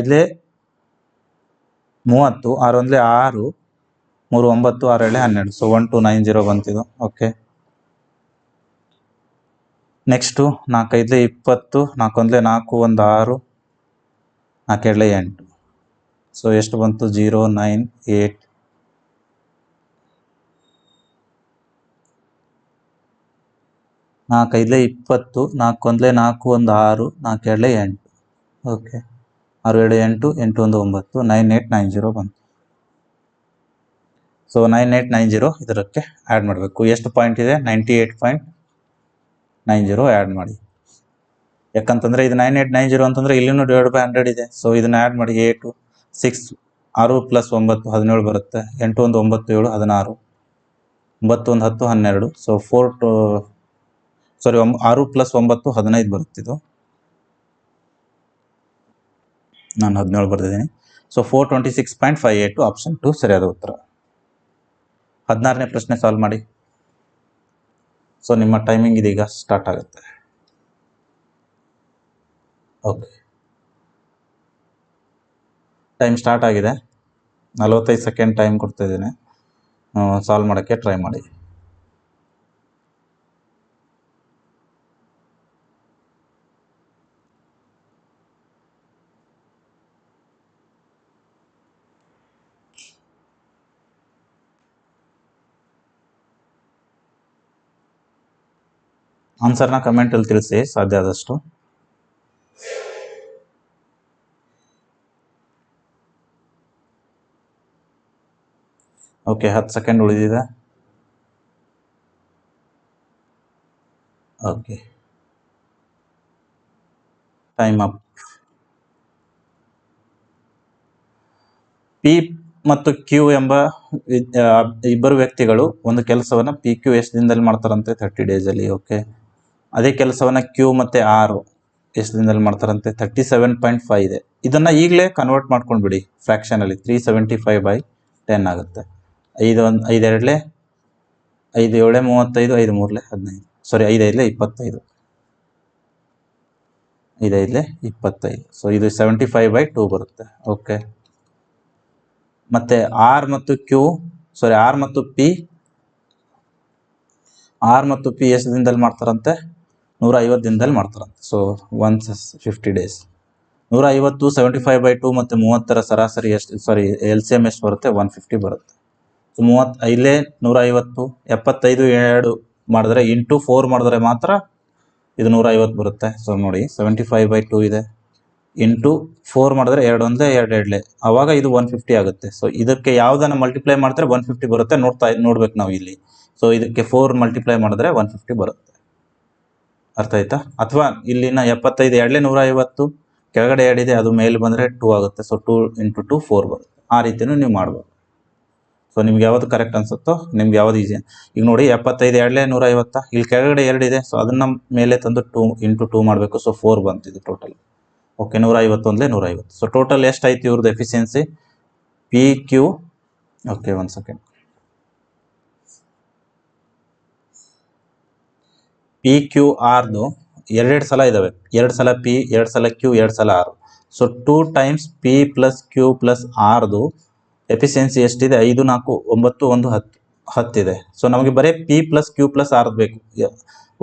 1 6, 3 9, 6 2 12. ಸೊ 1290 ಬಂತಿದು. Okay, next 4 5 20, 4 1 4, 1 6, 4 2 8. ಸೊ ಎಷ್ಟು ಬಂತು? 0 9 8. 4 5 20, 4 1 4, 1 6, 4 2 8. ಓಕೆ, 6 2 8, 8 1 9, 9890 ಬಂತು. ಸೊ 9890 ಇದಕ್ಕೆ ಆ್ಯಡ್ ಮಾಡಬೇಕು. ಎಷ್ಟು ಪಾಯಿಂಟ್ ಇದೆ? 98.90 ಆ್ಯಡ್ ಮಾಡಿ. ಯಾಕಂತಂದರೆ ಇದು 9890 ಅಂತಂದರೆ ಇಲ್ಲಿನೂ /100 ಇದೆ. ಸೊ ಇದನ್ನು ಆ್ಯಡ್ ಮಾಡಿ. 8 6 6 ಪ್ಲಸ್ 9 17 ಬರುತ್ತೆ. 8 1 9 7 16, 9 1 10 12. ಸೊ 6 ಪ್ಲಸ್ 9 15 ಬರುತ್ತಿದ್ದು, ನಾನು 17 ಬರೆದಿದ್ದೀನಿ. ಸೊ 426.58 ಆಪ್ಷನ್ 2 ಸರಿಯಾದ ಉತ್ತರ. 16ನೇ ಪ್ರಶ್ನೆ ಸಾಲ್ವ್ ಮಾಡಿ. ಸೊ ನಿಮ್ಮ ಟೈಮಿಂಗ್ ಇದೀಗ ಸ್ಟಾರ್ಟ್ ಆಗುತ್ತೆ. ಓಕೆ, ಟೈಮ್ ಸ್ಟಾರ್ಟ್ ಆಗಿದೆ. 45 ಸೆಕೆಂಡ್ ಟೈಮ್ ಕೊಡ್ತಾ ಇದ್ದೀನಿ. ಸಾಲ್ವ್ ಮಾಡೋಕ್ಕೆ ಟ್ರೈ ಮಾಡಿ. ಆನ್ಸರ್ನ ಕಮೆಂಟಲ್ಲಿ ತಿಳಿಸಿ ಸಾಧ್ಯ ಆದಷ್ಟು. ಓಕೆ, 10 ಸೆಕೆಂಡ್ ಉಳಿದಿದೆ. Okay, time up. ಪಿ ಮತ್ತು ಕ್ಯೂ ಎಂಬ ಇಬ್ಬರು ವ್ಯಕ್ತಿಗಳು ಒಂದು ಕೆಲಸವನ್ನು ಪಿ ಕ್ಯೂ ಎಷ್ಟು ದಿನದಲ್ಲಿ ಮಾಡ್ತಾರಂತೆ? 30 ಡೇಸಲ್ಲಿ. ಓಕೆ, ಅದೇ ಕೆಲಸವನ್ನು ಕ್ಯೂ ಮತ್ತು ಆರ್ ಎಷ್ಟು ದಿನದಲ್ಲಿ ಮಾಡ್ತಾರಂತೆ? 37.5 ಇದೆ. ಇದನ್ನು ಈಗಲೇ ಕನ್ವರ್ಟ್ ಮಾಡ್ಕೊಂಡ್ಬಿಡಿ ಫ್ರ್ಯಾಕ್ಷನಲ್ಲಿ. 375/10 ಆಗುತ್ತೆ. 5 1 5 2 5 7 35, 5 3 15, ಸಾರಿ 5 5 25, 5 5 25. ಸೊ ಇದು 75/2 ಬರುತ್ತೆ. ಓಕೆ, ಮತ್ತು ಆರ್ ಮತ್ತು ಕ್ಯೂ, ಸಾರಿ ಆರ್ ಮತ್ತು ಪಿ ಎಷ್ಟು ದಿನದಲ್ಲಿ ಮಾಡ್ತಾರಂತೆ? 150 ದಿನದಲ್ಲಿ ಮಾಡ್ತಾರಂತೆ. So 150 days. 150 75/2 ಮತ್ತು 30ರ ಸರಾಸರಿ ಎಷ್ಟು, ಸಾರಿ LCM ಎಷ್ಟು ಬರುತ್ತೆ? 150 ಬರುತ್ತೆ. ಸೊ 35 150, 75 2 ಮಾಡಿದ್ರೆ ಇಂಟು 4 ಮಾಡಿದ್ರೆ ಮಾತ್ರ ಇದು 150 ಬರುತ್ತೆ. ಸೊ ನೋಡಿ 75/2 ಇದೆ, ಇಂಟು 4 ಮಾಡಿದ್ರೆ 2 1 2 2, ಆವಾಗ ಇದು 150 ಆಗುತ್ತೆ. ಸೊ ಇದಕ್ಕೆ ಯಾವುದನ್ನು ಮಲ್ಟಿಪ್ಲೈ ಮಾಡಿದ್ರೆ 150 ಬರುತ್ತೆ ನೋಡ್ಬೇಕು ನಾವು ಇಲ್ಲಿ. ಸೊ ಇದಕ್ಕೆ 4 ಮಲ್ಟಿಪ್ಲೈ ಮಾಡಿದ್ರೆ 150 ಬರುತ್ತೆ. ಅರ್ಥ ಆಯ್ತಾ? ಅಥವಾ ಇಲ್ಲಿನ 75 2 150, ಕೆಳಗಡೆ 2 ಇದೆ, ಅದು ಮೇಲೆ ಬಂದರೆ 2 ಆಗುತ್ತೆ. ಸೊ 2 × 2 4 ಬರುತ್ತೆ. ಆ ರೀತಿಯೂ ನೀವು ಮಾಡ್ಬೋದು. ಸೊ ನಿಮ್ಗೆ ಯಾವುದು ಕರೆಕ್ಟ್ ಅನ್ಸುತ್ತೋ, ನಿಮ್ಗೆ ಯಾವ್ದು ಈಸಿ. ಈಗ ನೋಡಿ 75 ಎರಡಲೇ 150, ಇಲ್ಲಿ ಕೆಳಗಡೆ 2 ಇದೆ, ಸೊ ಅದನ್ನ ಮೇಲೆ ತಂದು 2 × 2 ಮಾಡಬೇಕು. ಸೊ 4 ಬಂತಿದೆ ಟೋಟಲ್. ಓಕೆ, 151 150. ಸೊ ಟೋಟಲ್ ಎಷ್ಟಾಯ್ತು ಇವ್ರದ್ದು efficiency P Q. Okay, 1 second. P Q ಆರ್ದು 2 ಸಲ ಇದಾವೆ, 2 ಸಲ ಪಿ, 2 ಸಲ ಕ್ಯೂ, 2 ಸಲ R. So 2 times P plus Q plus ಆರ್ದು ಎಫಿಷಿಯನ್ಸಿ ಎಷ್ಟಿದೆ? 5 4 9 1 10 ಇದೆ. ಸೊ ನಮಗೆ ಬರೀ P plus Q plus R ಬೇಕು.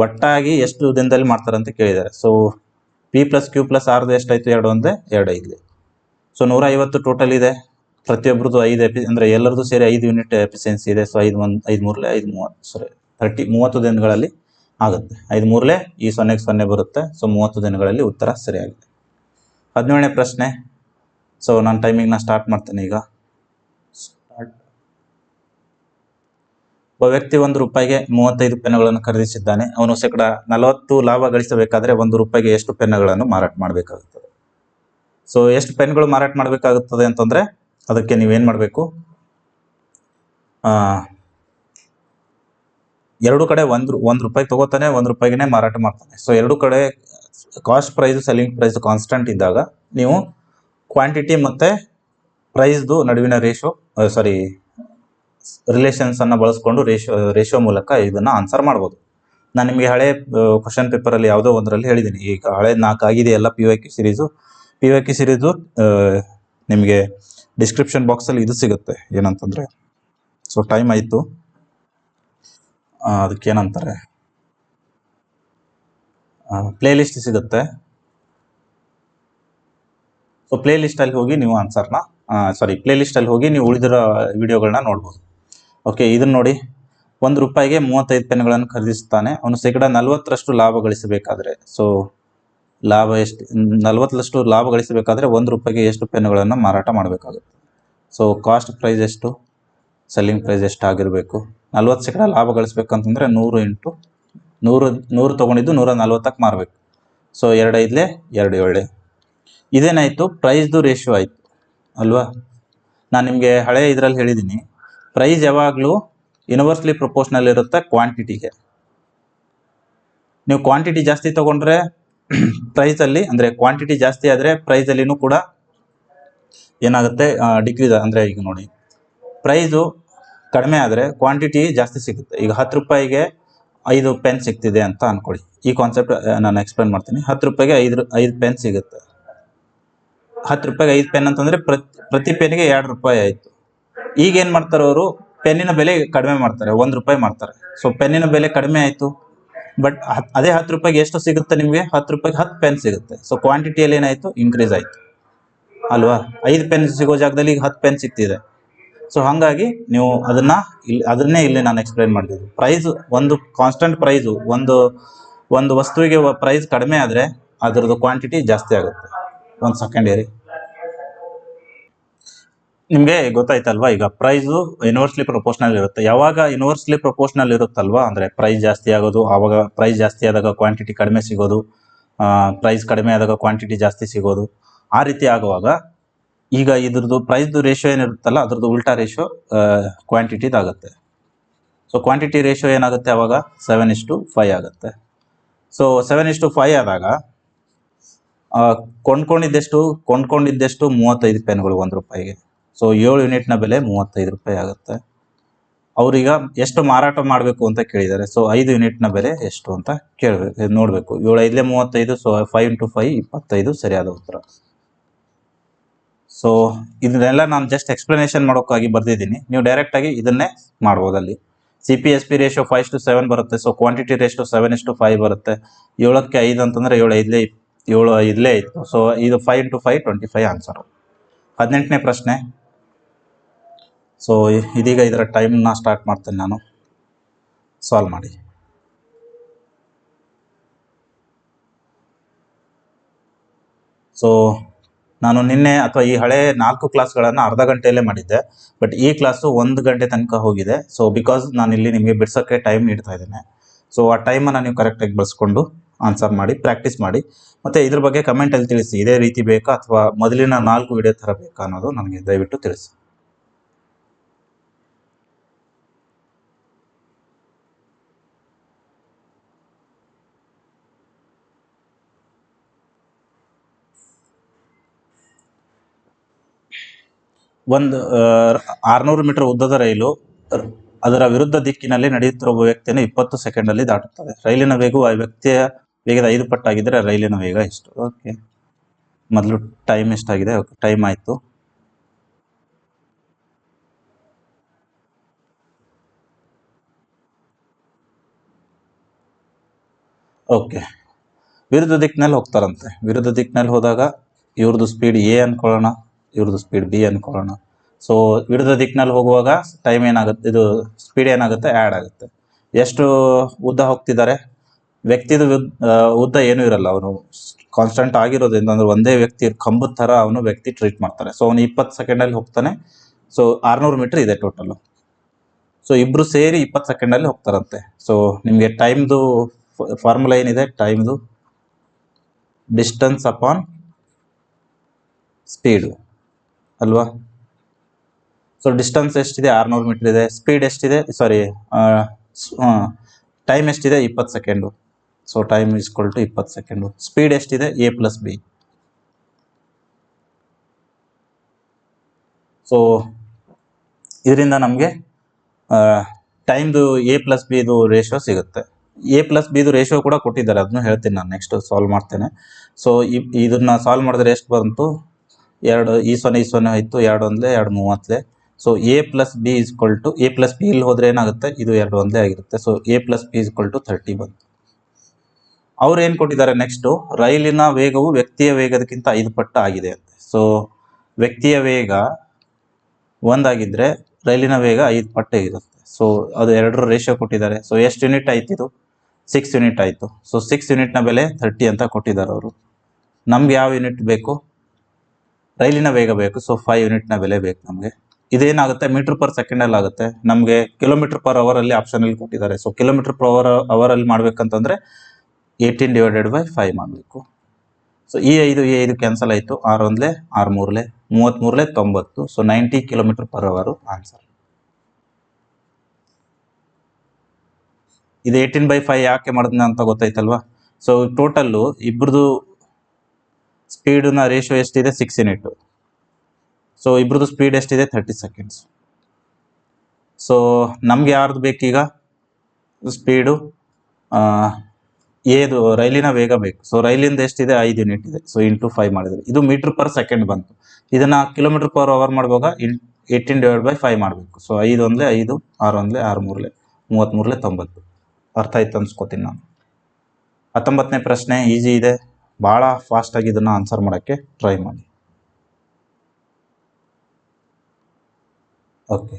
ಒಟ್ಟಾಗಿ ಎಷ್ಟು ದಿನದಲ್ಲಿ ಮಾಡ್ತಾರೆ ಅಂತ ಕೇಳಿದ್ದಾರೆ. So P plus Q plus ಆರ್ದು ಎಷ್ಟಾಯ್ತು? 2 1 2 5. ಸೊ 150 ಟೋಟಲ್ ಇದೆ. ಪ್ರತಿಯೊಬ್ಬರದು 5 ಅಂದರೆ ಎಲ್ಲರದು ಸೇರಿ 5 ಯೂನಿಟ್ ಎಫಿಷಿಯನ್ಸಿ ಇದೆ. ಸೊ 5 1 5 3 5 30 30 ದಿನಗಳಲ್ಲಿ ಆಗುತ್ತೆ. 5 3 ಈ 0ಗೆ 0 ಬರುತ್ತೆ. ಸೊ 30 ದಿನಗಳಲ್ಲಿ ಉತ್ತರ ಸರಿಯಾಗಿದೆ. 17ನೇ ಪ್ರಶ್ನೆ. ಸೊ ನಾನು ಟೈಮಿಂಗ್ನ ಸ್ಟಾರ್ಟ್ ಮಾಡ್ತೇನೆ ಈಗ. ಒಬ್ಬ ವ್ಯಕ್ತಿ 1 ರೂಪಾಯಿಗೆ 35 ಪೆನ್ನುಗಳನ್ನು ಖರೀದಿಸಿದ್ದಾನೆ. ಅವನು ಶೇಕಡ 40 ಲಾಭ ಗಳಿಸಬೇಕಾದ್ರೆ 1 ರೂಪಾಯಿಗೆ ಎಷ್ಟು ಪೆನ್ನುಗಳನ್ನು ಮಾರಾಟ ಮಾಡಬೇಕಾಗುತ್ತದೆ? ಸೊ ಎಷ್ಟು ಪೆನ್ಗಳು ಮಾರಾಟ ಮಾಡಬೇಕಾಗುತ್ತದೆ ಅಂತಂದ್ರೆ ಅದಕ್ಕೆ ನೀವೇನ್ ಮಾಡಬೇಕು? ಎರಡು ಕಡೆ 1 ರೂಪಾಯಿ ತಗೋತಾನೆ, 1 ರೂಪಾಯಿಗೆ ಮಾರಾಟ ಮಾಡ್ತಾನೆ. ಸೊ ಎರಡು ಕಡೆ cost price selling price constant ಇದ್ದಾಗ ನೀವು ಕ್ವಾಂಟಿಟಿ ಮತ್ತೆ ಪ್ರೈಸ್ದು ನಡುವಿನ ರಿಲೇಷನ್ಸ್ ಅನ್ನ ಬಳಸ್ಕೊಂಡು ರೇಷಿಯೋ ಮೂಲಕ ಇದನ್ನ ಆನ್ಸರ್ ಮಾಡ್ಬೋದು. ನಾನು ನಿಮಗೆ ಹಳೆ ಕ್ವಶನ್ ಪೇಪರ್ ಅಲ್ಲಿ ಯಾವುದೋ ಒಂದರಲ್ಲಿ ಹೇಳಿದ್ದೀನಿ. ಈಗ ಹಳೆ 4 ಆಗಿದೆಯಲ್ಲ PYQ ಸಿರೀಸು. PYQ ಸಿರೀಸು ನಿಮಗೆ ಡಿಸ್ಕ್ರಿಪ್ಷನ್ ಬಾಕ್ಸ್ ಅಲ್ಲಿ ಇದು ಸಿಗುತ್ತೆ. ಏನಂತಂದ್ರೆ, ಸೊ ಟೈಮ್ ಆಯ್ತು, ಅದಕ್ಕೇನಂತಾರೆ ಪ್ಲೇ ಲಿಸ್ಟ್ ಸಿಗುತ್ತೆ. ಸೊ ಪ್ಲೇ ಲಿಸ್ಟ್ ಅಲ್ಲಿ ಹೋಗಿ ನೀವು ಆನ್ಸರ್ನ ಪ್ಲೇ ಲಿಸ್ಟ್ ಅಲ್ಲಿ ಹೋಗಿ ನೀವು ಉಳಿದಿರೋ ವಿಡಿಯೋಗಳನ್ನ ನೋಡ್ಬೋದು. ಓಕೆ, ಇದನ್ನ ನೋಡಿ. 1 ರೂಪಾಯಿಗೆ 35 ಪೆನ್ಗಳನ್ನು ಖರೀದಿಸುತ್ತಾನೆ. ಅವನು ಶೇಕಡ 40ರಷ್ಟು ಲಾಭ ಗಳಿಸಬೇಕಾದ್ರೆ, ಸೊ ಲಾಭ ಎಷ್ಟು? 40ರಷ್ಟು ಲಾಭ ಗಳಿಸಬೇಕಾದ್ರೆ 1 ರೂಪಾಯಿಗೆ ಎಷ್ಟು ಪೆನ್ನುಗಳನ್ನು ಮಾರಾಟ ಮಾಡಬೇಕಾಗುತ್ತೆ? ಸೊ ಕಾಸ್ಟ್ ಪ್ರೈಸ್ ಎಷ್ಟು, ಸೆಲ್ಲಿಂಗ್ ಪ್ರೈಸ್ ಎಷ್ಟು ಆಗಿರಬೇಕು? 40% ಲಾಭ ಗಳಿಸ್ಬೇಕಂತಂದ್ರೆ 100 × 100 ತಗೊಂಡಿದ್ದು 140ಕ್ಕೆ ಮಾರಬೇಕು. ಸೊ 2 5 2 7. ಇದೇನಾಯ್ತು? ಪ್ರೈಸ್ದು ರೇಷಿಯೋ ಆಯ್ತು ಅಲ್ವಾ? ನಾನು ನಿಮಗೆ ಹಳೆ ಇದರಲ್ಲಿ ಹೇಳಿದ್ದೀನಿ, ಪ್ರೈಸ್ ಯಾವಾಗಲೂ ಯೂನಿವರ್ಸ್ಲಿ ಪ್ರಪೋರ್ಷನಲ್ ಇರುತ್ತೆ ಕ್ವಾಂಟಿಟಿಗೆ. ನೀವು ಕ್ವಾಂಟಿಟಿ ಜಾಸ್ತಿ ತಗೊಂಡ್ರೆ ಪ್ರೈಸಲ್ಲಿ, ಅಂದರೆ ಕ್ವಾಂಟಿಟಿ ಜಾಸ್ತಿ ಆದರೆ ಪ್ರೈಸಲ್ಲಿನೂ ಕೂಡ ಏನಾಗುತ್ತೆ? ಡಿಕ್ರೀಸ್. ಅಂದರೆ ಈಗ ನೋಡಿ, ಪ್ರೈಸು ಕಡಿಮೆ ಆದರೆ ಕ್ವಾಂಟಿಟಿ ಜಾಸ್ತಿ ಸಿಗುತ್ತೆ. ಈಗ 10 ರೂಪಾಯಿಗೆ 5 ಪೆನ್ ಸಿಗ್ತಿದೆ ಅಂತ ಅನ್ಕೊಳ್ಳಿ. ಈ ಕಾನ್ಸೆಪ್ಟ್ ನಾನು ಎಕ್ಸ್ಪ್ಲೇನ್ ಮಾಡ್ತೀನಿ. 10 ರೂಪಾಯಿಗೆ 5 ಪೆನ್ ಸಿಗುತ್ತೆ. 10 ರೂಪಾಯಿಗೆ 5 ಪೆನ್ ಅಂತಂದರೆ ಪ್ರತಿ ಪೆನ್ಗೆ 2 ರೂಪಾಯಿ ಆಯಿತು. ಈಗ ಏನು ಮಾಡ್ತಾರೆ ಅವರು? ಪೆನ್ನಿನ ಬೆಲೆ ಕಡಿಮೆ ಮಾಡ್ತಾರೆ, 1 ರೂಪಾಯಿ ಮಾಡ್ತಾರೆ. ಸೊ ಪೆನ್ನಿನ ಬೆಲೆ ಕಡಿಮೆ ಆಯಿತು, ಬಟ್ ಅದೇ 10 ರೂಪಾಯಿಗೆ ಎಷ್ಟು ಸಿಗುತ್ತೆ ನಿಮಗೆ? 10 ರೂಪಾಯಿಗೆ 10 ಪೆನ್ ಸಿಗುತ್ತೆ. ಸೊ ಕ್ವಾಂಟಿಟಿಯಲ್ಲಿ ಏನಾಯಿತು? ಇನ್ಕ್ರೀಸ್ ಆಯಿತು ಅಲ್ವಾ? 5 ಪೆನ್ ಸಿಗೋ ಜಾಗದಲ್ಲಿ ಈಗ 10 ಪೆನ್ ಸಿಗ್ತಿದೆ. ಸೊ ಹಾಗಾಗಿ ನೀವು ಅದನ್ನೇ ಇಲ್ಲಿ ನಾನು ಎಕ್ಸ್ಪ್ಲೈನ್ ಮಾಡ್ತಿದ್ದೆ. ಪ್ರೈಸ್ ಒಂದು ಕಾನ್ಸ್ಟೆಂಟ್ ಪ್ರೈಸು, ಒಂದು ವಸ್ತುವಿಗೆ ಪ್ರೈಸ್ ಕಡಿಮೆ ಆದರೆ ಅದರದ್ದು ಕ್ವಾಂಟಿಟಿ ಜಾಸ್ತಿ ಆಗುತ್ತೆ. 1 ಸೆಕೆಂಡ್ ಇರಿ. ನಿಮಗೆ ಗೊತ್ತಾಯ್ತಲ್ವಾ? ಈಗ ಪ್ರೈಸು ಯೂನಿವರ್ಸ್ಲಿ ಪ್ರಪೋರ್ಷನಲ್ ಇರುತ್ತೆ. ಯಾವಾಗ ಯೂನಿವರ್ಸ್ಲಿ ಪ್ರಪೋರ್ಷನಲ್ ಇರುತ್ತಲ್ವಾ, ಅಂದರೆ ಪ್ರೈಸ್ ಜಾಸ್ತಿ ಆಗೋದು, ಆವಾಗ ಪ್ರೈಸ್ ಜಾಸ್ತಿ ಆದಾಗ ಕ್ವಾಂಟಿಟಿ ಕಡಿಮೆ ಸಿಗೋದು, ಪ್ರೈಸ್ ಕಡಿಮೆ ಆದಾಗ ಕ್ವಾಂಟಿಟಿ ಜಾಸ್ತಿ ಸಿಗೋದು, ಆ ರೀತಿ ಆಗುವಾಗ ಈಗ ಇದ್ರದ್ದು ಪ್ರೈಸ್ದು ರೇಷಿಯೋ ಏನಿರುತ್ತಲ್ಲ, ಅದ್ರದ್ದು ಉಲ್ಟಾ ರೇಷಿಯೋ ಕ್ವಾಂಟಿಟಿದಾಗುತ್ತೆ. ಸೊ ಕ್ವಾಂಟಿಟಿ ರೇಷಿಯೋ ಏನಾಗುತ್ತೆ ಆವಾಗ? 7:5 ಆಗುತ್ತೆ. ಸೊ 7:5 ಆದಾಗ ಕೊಂಡ್ಕೊಂಡಿದ್ದೆಷ್ಟು 35 ಪೆನ್ಗಳು 1 ರೂಪಾಯಿಗೆ. ಸೊ 7 ಯೂನಿಟ್ನ ಬೆಲೆ 35 ರೂಪಾಯಿ ಆಗುತ್ತೆ. ಅವ್ರೀಗ ಎಷ್ಟು ಮಾರಾಟ ಮಾಡಬೇಕು ಅಂತ ಕೇಳಿದ್ದಾರೆ. ಸೊ 5 ಯೂನಿಟ್ನ ಬೆಲೆ ಎಷ್ಟು ಅಂತ ನೋಡಬೇಕು. 7 5 35. ಸೊ 5 × 5 25 ಸರಿಯಾದ ಉತ್ತರ. ಸೊ ಇದನ್ನೆಲ್ಲ ನಾನು ಜಸ್ಟ್ ಎಕ್ಸ್ಪ್ಲನೇಷನ್ ಮಾಡೋಕ್ಕಾಗಿ ಬರ್ದಿದ್ದೀನಿ. ನೀವು ಡೈರೆಕ್ಟಾಗಿ ಇದನ್ನೇ ಮಾಡ್ಬೋದು. ಅಲ್ಲಿ CPSP ರೇಷಿಯೋ 5:7 ಬರುತ್ತೆ. ಸೊ ಕ್ವಾಂಟಿಟಿ ರೇಷಿಯೋ 7:5 ಬರುತ್ತೆ. 7ಕ್ಕೆ 5 ಅಂತಂದರೆ 7 5 ಆಯಿತು. ಸೊ ಇದು 5 × 5 25 ಆನ್ಸರು. 18ನೇ ಪ್ರಶ್ನೆ. ಸೊ ಇದೀಗ ಇದರ ಟೈಮ್ನ ಸ್ಟಾರ್ಟ್ ಮಾಡ್ತೇನೆ ನಾನು. ಸಾಲ್ವ್ ಮಾಡಿ. ಸೊ ನಾನು ನಿನ್ನೆ ಅಥವಾ ಈ ಹಳೆ 4 ಕ್ಲಾಸ್ಗಳನ್ನು ಅರ್ಧ ಗಂಟೆಯಲ್ಲೇ ಮಾಡಿದ್ದೆ, ಬಟ್ ಈ ಕ್ಲಾಸು 1 ಗಂಟೆ ತನಕ ಹೋಗಿದೆ. ಸೊ ಬಿಕಾಸ್ ನಾನು ಇಲ್ಲಿ ನಿಮಗೆ ಬಿಡ್ಸೋಕ್ಕೆ ಟೈಮ್ ನೀಡ್ತಾ ಇದ್ದೇನೆ. ಸೊ ಆ ಟೈಮನ್ನು ನೀವು ಕರೆಕ್ಟಾಗಿ ಬಳಸ್ಕೊಂಡು ಆನ್ಸರ್ ಮಾಡಿ, ಪ್ರಾಕ್ಟೀಸ್ ಮಾಡಿ. ಮತ್ತು ಇದ್ರ ಬಗ್ಗೆ ಕಮೆಂಟಲ್ಲಿ ತಿಳಿಸಿ, ಇದೇ ರೀತಿ ಬೇಕಾ ಅಥವಾ ಮೊದಲಿನ 4 ವಿಡಿಯೋ ಥರ ಬೇಕಾ ಅನ್ನೋದು ನನಗೆ ದಯವಿಟ್ಟು ತಿಳಿಸಿ. ಒಂದು 600 ಮೀಟರ್ ಉದ್ದದ ರೈಲು ಅದರ ವಿರುದ್ಧ ದಿಕ್ಕಿನಲ್ಲಿ ನಡೆಯುತ್ತಿರುವ ವ್ಯಕ್ತಿಯನ್ನು 20 ಸೆಕೆಂಡಲ್ಲಿ ದಾಟುತ್ತದೆ. ರೈಲಿನ ವೇಗವು ಆ ವ್ಯಕ್ತಿಯ ವೇಗದ 5 ಪಟ್ಟಾಗಿದ್ದರೆ ರೈಲಿನ ವೇಗ ಎಷ್ಟು? ಓಕೆ, ಮೊದಲು ಟೈಮ್ ಎಷ್ಟಾಗಿದೆ? ಓಕೆ, ಟೈಮ್ ಆಯಿತು. ಓಕೆ, ವಿರುದ್ಧ ದಿಕ್ಕಿನಲ್ಲಿ ಹೋಗ್ತಾರಂತೆ. ವಿರುದ್ಧ ದಿಕ್ಕಿನಲ್ಲಿ ಹೋದಾಗ ಇವ್ರದ್ದು ಸ್ಪೀಡ್ ಎ ಅನ್ಕೊಳ್ಳೋಣ, ಇವ್ರದ್ದು ಸ್ಪೀಡ್ ಬಿ ಅನ್ಕೊಳ್ಳೋಣ. ಸೊ ವಿರುದ್ಧ ದಿಕ್ಕಿನಲ್ಲಿ ಹೋಗುವಾಗ ಟೈಮ್ ಏನಾಗುತ್ತೆ, ಇದು ಸ್ಪೀಡ್ ಏನಾಗುತ್ತೆ, ಆ್ಯಡ್ ಆಗುತ್ತೆ. ಎಷ್ಟು ಉದ್ದ ಹೋಗ್ತಿದ್ದಾರೆ? ವ್ಯಕ್ತಿದು ಉದ್ದ ಏನೂ ಇರಲ್ಲ, ಅವನು ಕಾನ್ಸ್ಟೆಂಟ್ ಆಗಿರೋದ್ರಿಂದ, ಅಂದ್ರೆ ಒಂದೇ ವ್ಯಕ್ತಿ ಕಂಬದ ಥರ ಅವನು ವ್ಯಕ್ತಿ ಟ್ರೀಟ್ ಮಾಡ್ತಾರೆ. ಸೊ ಅವನು 20 ಸೆಕೆಂಡಲ್ಲಿ ಹೋಗ್ತಾನೆ. ಸೊ 600 ಮೀಟರ್ ಇದೆ ಟೋಟಲು. ಸೊ ಇಬ್ಬರು ಸೇರಿ 20 ಸೆಕೆಂಡಲ್ಲಿ ಹೋಗ್ತಾರಂತೆ. ಸೊ ನಿಮಗೆ ಟೈಮ್ದು ಫಾರ್ಮುಲಾ ಏನಿದೆ, ಟೈಮ್ದು ಡಿಸ್ಟೆನ್ಸ್ ಅಪಾನ್ ಸ್ಪೀಡು ಅಲ್ವಾ? ಸೊ ಡಿಸ್ಟೆನ್ಸ್ ಎಷ್ಟಿದೆ? 600 ಮೀಟರ್ ಇದೆ. ಸ್ಪೀಡ್ ಎಷ್ಟಿದೆ? ಸಾರಿ, ಟೈಮ್ ಎಷ್ಟಿದೆ? 20 second. So time is equal to 20 second. Speed ಎಷ್ಟಿದೆ? A plus B. ಸೊ ಇದರಿಂದ ನಮಗೆ ಟೈಮ್ದು ಎ ಪ್ಲಸ್ ಬಿ ಇದು ರೇಷಿಯೋ ಸಿಗುತ್ತೆ. ಎ ಪ್ಲಸ್ ಬಿದು ರೇಷಿಯೋ ಕೂಡ ಕೊಟ್ಟಿದ್ದಾರೆ, ಅದನ್ನು ಹೇಳ್ತೀನಿ ನಾನು ನೆಕ್ಸ್ಟ್ ಸಾಲ್ವ್ ಮಾಡ್ತೇನೆ. ಸೊ ಇದನ್ನು ಸಾಲ್ವ್ ಮಾಡಿದ್ರೆ ಎಷ್ಟು ಬಂತು? 2 ಈ 0 ಆಯಿತು, 2 1 2 30. So A plus B is equal to, A plus B ಇಲ್ಲಿ ಹೋದರೆ ಏನಾಗುತ್ತೆ, ಇದು 2 1 ಆಗಿರುತ್ತೆ. So A plus B is equal to 30 ಬಂತು. ಅವ್ರು ಏನು ಕೊಟ್ಟಿದ್ದಾರೆ ನೆಕ್ಸ್ಟು? ರೈಲಿನ ವೇಗವು ವ್ಯಕ್ತಿಯ ವೇಗದಕ್ಕಿಂತ 5 ಪಟ್ಟು ಆಗಿದೆ ಅಂತೆ. ಸೊ ವ್ಯಕ್ತಿಯ ವೇಗ 1 ಆಗಿದ್ದರೆ ರೈಲಿನ ವೇಗ 5 ಪಟ್ಟು ಇರುತ್ತೆ. ಸೊ ಅದು 2ರ ರೇಷಿಯೋ ಕೊಟ್ಟಿದ್ದಾರೆ. ಸೊ ಎಷ್ಟು ಯೂನಿಟ್ ಆಯ್ತು? ಇದು 6 ಯೂನಿಟ್ ಆಯಿತು. ಸೊ 6 ಯೂನಿಟ್ನ ಬೆಲೆ 30 ಅಂತ ಕೊಟ್ಟಿದ್ದಾರೆ ಅವರು. ನಮ್ಗೆ ಯಾವ ಯೂನಿಟ್ ಬೇಕು? ರೈಲಿನ ವೇಗ ಬೇಕು. ಸೊ 5 ಯೂನಿಟ್ನ ಬೆಲೆ ಬೇಕು ನಮಗೆ. ಇದೇನಾಗುತ್ತೆ? ಮೀಟರ್ ಪರ್ ಸೆಕೆಂಡಲ್ಲಿ ಆಗುತ್ತೆ. ನಮಗೆ ಕಿಲೋಮೀಟರ್ ಪರ್ ಅವರಲ್ಲಿ ಆಪ್ಷನಲ್ಲಿ ಕೊಟ್ಟಿದ್ದಾರೆ. ಸೊ ಕಿಲೋಮೀಟರ್ ಪರ್ ಅವರಲ್ಲಿ ಮಾಡ್ಬೇಕಂತಂದರೆ 18 ಡಿವೈಡೆಡ್ ಬೈ 5 ಮಾಡಬೇಕು. ಸೊ ಈ 5 ಕ್ಯಾನ್ಸಲ್ ಆಯಿತು. 6 1 6 3 33 90. ಸೊ 90 ಕಿಲೋಮೀಟರ್ ಪರ್ ಅವರು ಆನ್ಸರ್. ಇದು 18/5 ಯಾಕೆ ಮಾಡಿದ್ನ ಅಂತ ಗೊತ್ತಾಯ್ತಲ್ವಾ? ಸೊ ಟೋಟಲ್ಲು ಇಬ್ರದ್ದು ಸ್ಪೀಡಿನ ರೇಷಿಯೋ ಎಷ್ಟಿದೆ? 6 ಯೂನಿಟ್. ಸೊ ಇಬ್ರದ್ದು ಸ್ಪೀಡ್ ಎಷ್ಟಿದೆ? 30 ಸೆಕೆಂಡ್ಸ್. ಸೊ ನಮ್ಗೆ ಯಾರ್ದು ಬೇಕೀಗ? ಸ್ಪೀಡು ಏದು ರೈಲಿನ ವೇಗ ಬೇಕು. ಸೊ ರೈಲಿಂದ ಎಷ್ಟಿದೆ? 5 ಯೂನಿಟ್ ಇದೆ. ಸೊ ಇಂಟು 5 ಮಾಡಿದರೆ ಇದು ಮೀಟರ್ ಪರ್ ಸೆಕೆಂಡ್ ಬಂತು. ಇದನ್ನು ಕಿಲೋಮೀಟರ್ ಪರ್ ಅವರ್ ಮಾಡುವಾಗ 18 ಡಿವೈಡ್ ಬೈ 5 ಮಾಡಬೇಕು. ಸೊ 5 1 5, 6 1 6 3 33 90. ಅರ್ಥ ಆಯ್ತು ಅನ್ಸ್ಕೋತೀನಿ ನಾನು. 19ನೇ ಪ್ರಶ್ನೆ ಈಸಿ ಇದೆ, ಭಾಳ ಫಾಸ್ಟಾಗಿ ಇದನ್ನು ಆನ್ಸರ್ ಮಾಡೋಕ್ಕೆ ಟ್ರೈ ಮಾಡಿ. ಓಕೆ,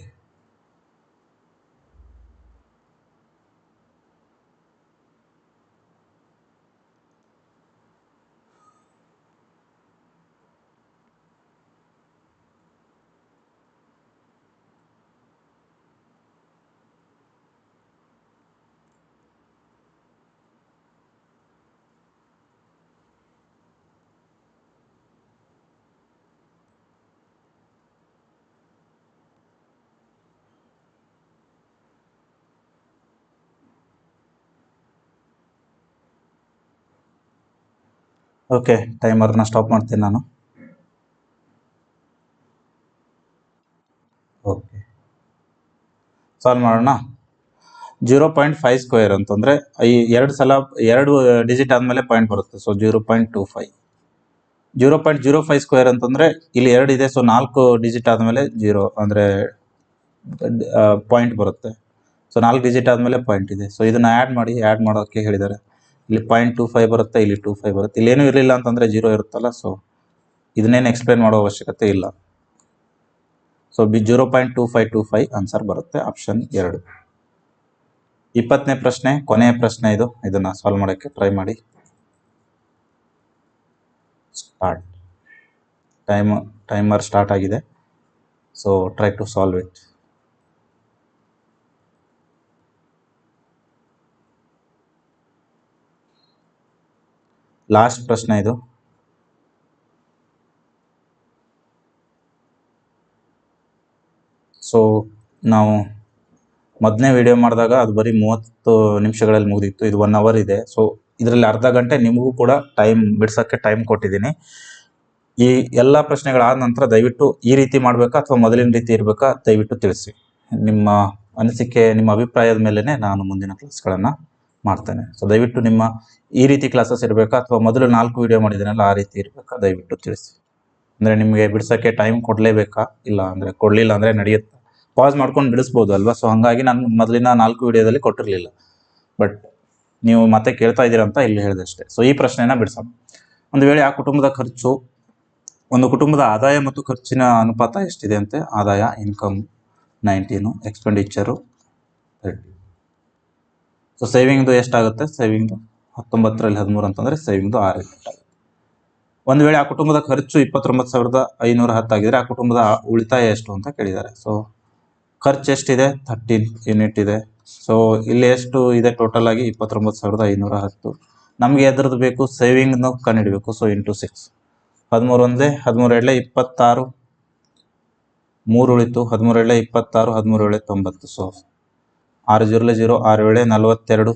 ಓಕೆ, ಟೈಮರ್ನ ಸ್ಟಾಪ್ ಮಾಡ್ತೀನಿ ನಾನು. ಓಕೆ, ಸಾಲ್ವ್ ಮಾಡೋಣ. 0.5 ಸ್ಕ್ವೇರ್ ಅಂತಂದರೆ ಈ 2 ಡಿಜಿಟ್ ಆದಮೇಲೆ ಪಾಯಿಂಟ್ ಬರುತ್ತೆ. ಸೊ 0.25. 0.05 ಸ್ಕ್ವೇರ್ ಅಂತಂದರೆ ಇಲ್ಲಿ 2 ಇದೆ. ಸೊ 4 ಡಿಜಿಟ್ ಆದಮೇಲೆ 0 ಅಂದರೆ ಪಾಯಿಂಟ್ ಬರುತ್ತೆ. ಸೊ 4 ಡಿಜಿಟ್ ಆದಮೇಲೆ ಪಾಯಿಂಟ್ ಇದೆ. ಸೊ ಇದನ್ನು ಆ್ಯಡ್ ಮಾಡೋಕ್ಕೆ ಹೇಳಿದ್ದಾರೆ. ಇಲ್ಲಿ 0.25 ಬರುತ್ತೆ, ಇಲ್ಲಿ 25 ಬರುತ್ತೆ. ಇಲ್ಲೇನೂ ಇರಲಿಲ್ಲ ಅಂತಂದರೆ 0 ಇರುತ್ತಲ್ಲ. ಸೊ ಇದನ್ನೇನು ಎಕ್ಸ್ಪ್ಲೇನ್ ಮಾಡೋ ಅವಶ್ಯಕತೆ ಇಲ್ಲ. ಸೊ 0.2525 ಆನ್ಸರ್ ಬರುತ್ತೆ, ಆಪ್ಷನ್ 2. 20ನೇ ಪ್ರಶ್ನೆ, ಕೊನೆಯ ಪ್ರಶ್ನೆ ಇದು. ಇದನ್ನು ಸಾಲ್ವ್ ಮಾಡೋಕ್ಕೆ ಟ್ರೈ ಮಾಡಿ. ಸ್ಟಾರ್ಟ್. ಟೈಮರ್ ಸ್ಟಾರ್ಟ್ ಆಗಿದೆ. So try to solve it. Last ಪ್ರಶ್ನೆ ಇದು. ಸೊ ನಾವು ಮೊದಲನೇ ವಿಡಿಯೋ ಮಾಡಿದಾಗ ಅದು ಬರೀ 30 ನಿಮಿಷಗಳಲ್ಲಿ ಮುಗಿದಿತ್ತು. ಇದು 1 ಅವರ್ ಇದೆ. ಸೊ ಇದರಲ್ಲಿ ಅರ್ಧ ಗಂಟೆ ನಿಮಗೂ ಕೂಡ ಬಿಡ್ಸೋಕ್ಕೆ ಟೈಮ್ ಕೊಟ್ಟಿದ್ದೀನಿ. ಈ ಎಲ್ಲ ಪ್ರಶ್ನೆಗಳಾದ ನಂತರ ದಯವಿಟ್ಟು ಈ ರೀತಿ ಮಾಡಬೇಕಾ ಅಥವಾ ಮೊದಲಿನ ರೀತಿ ಇರಬೇಕಾ ದಯವಿಟ್ಟು ತಿಳಿಸಿ. ನಿಮ್ಮ ಅನಿಸಿಕೆ, ನಿಮ್ಮ ಅಭಿಪ್ರಾಯದ ಮೇಲೇ ನಾನು ಮುಂದಿನ ಕ್ಲಾಸ್ಗಳನ್ನು ಮಾಡ್ತೇನೆ. ಸೊ ದಯವಿಟ್ಟು ನಿಮ್ಮ ಈ ರೀತಿ ಕ್ಲಾಸಸ್ ಇರಬೇಕಾ ಅಥವಾ ಮೊದಲು 4 ವಿಡಿಯೋ ಮಾಡಿದ್ದೀನಲ್ಲ ಆ ರೀತಿ ಇರಬೇಕಾ ದಯವಿಟ್ಟು ತಿಳಿಸಿ. ಅಂದರೆ ನಿಮಗೆ ಬಿಡ್ಸೋಕ್ಕೆ ಟೈಮ್ ಕೊಡಲೇಬೇಕಾ, ಇಲ್ಲ ಅಂದರೆ ಕೊಡಲಿಲ್ಲ ಅಂದರೆ ನಡೆಯುತ್ತೆ, ಪಾಸ್ ಮಾಡ್ಕೊಂಡು ಬಿಡಿಸ್ಬೋದು ಅಲ್ವಾ. ಸೊ ಹಾಗಾಗಿ ನಾನು ಮೊದಲಿನ 4 ವಿಡಿಯೋದಲ್ಲಿ ಕೊಟ್ಟಿರಲಿಲ್ಲ, ಬಟ್ ನೀವು ಮತ್ತೆ ಕೇಳ್ತಾ ಇದ್ದೀರಾ ಅಂತ ಇಲ್ಲಿ ಹೇಳಿದೆ ಅಷ್ಟೇ. ಸೊ ಈ ಪ್ರಶ್ನೆನ ಬಿಡಿಸೋಣ. ಒಂದು ವೇಳೆ ಆ ಕುಟುಂಬದ ಖರ್ಚು, ಒಂದು ಕುಟುಂಬದ ಆದಾಯ ಮತ್ತು ಖರ್ಚಿನ ಅನುಪಾತ ಎಷ್ಟಿದೆ ಅಂತೆ. ಆದಾಯ ಇನ್ಕಮ್ 19, ಎಕ್ಸ್ಪೆಂಡಿಚರು 30. ಸೊ ಸೇವಿಂಗ್ದು ಎಷ್ಟಾಗುತ್ತೆ, ಸೇವಿಂಗ್ದು 19ರಲ್ಲಿ 13 ಅಂತಂದರೆ ಸೇವಿಂಗ್ದು 6 ಯೂನಿಟ್ ಆಗುತ್ತೆ. ಒಂದು ವೇಳೆ ಆ ಕುಟುಂಬದ ಖರ್ಚು 29,510 ಆಗಿದ್ರೆ ಆ ಕುಟುಂಬದ ಉಳಿತಾಯ ಎಷ್ಟು ಅಂತ ಕೇಳಿದ್ದಾರೆ. ಸೊ ಖರ್ಚು ಎಷ್ಟಿದೆ, 13 ಯೂನಿಟ್ ಇದೆ. ಸೊ ಇಲ್ಲಿ ಎಷ್ಟು ಇದೆ ಟೋಟಲ್ ಆಗಿ 29,510. ನಮಗೆ ಎದ್ರದ್ದು ಬೇಕು, ಸೇವಿಂಗ್ನು ಕಂಡುಹಿಡಬೇಕು. ಸೊ ಇಂಟು 6, 13 ಒಂದೇ 13 ಎರಡಲೇ 26, 3 ಉಳಿತು, 13 ಎರಡಲೇ 26, 13 ಎರಡಲೇ 90. ಸೊ 6 0 0, 6 7 42,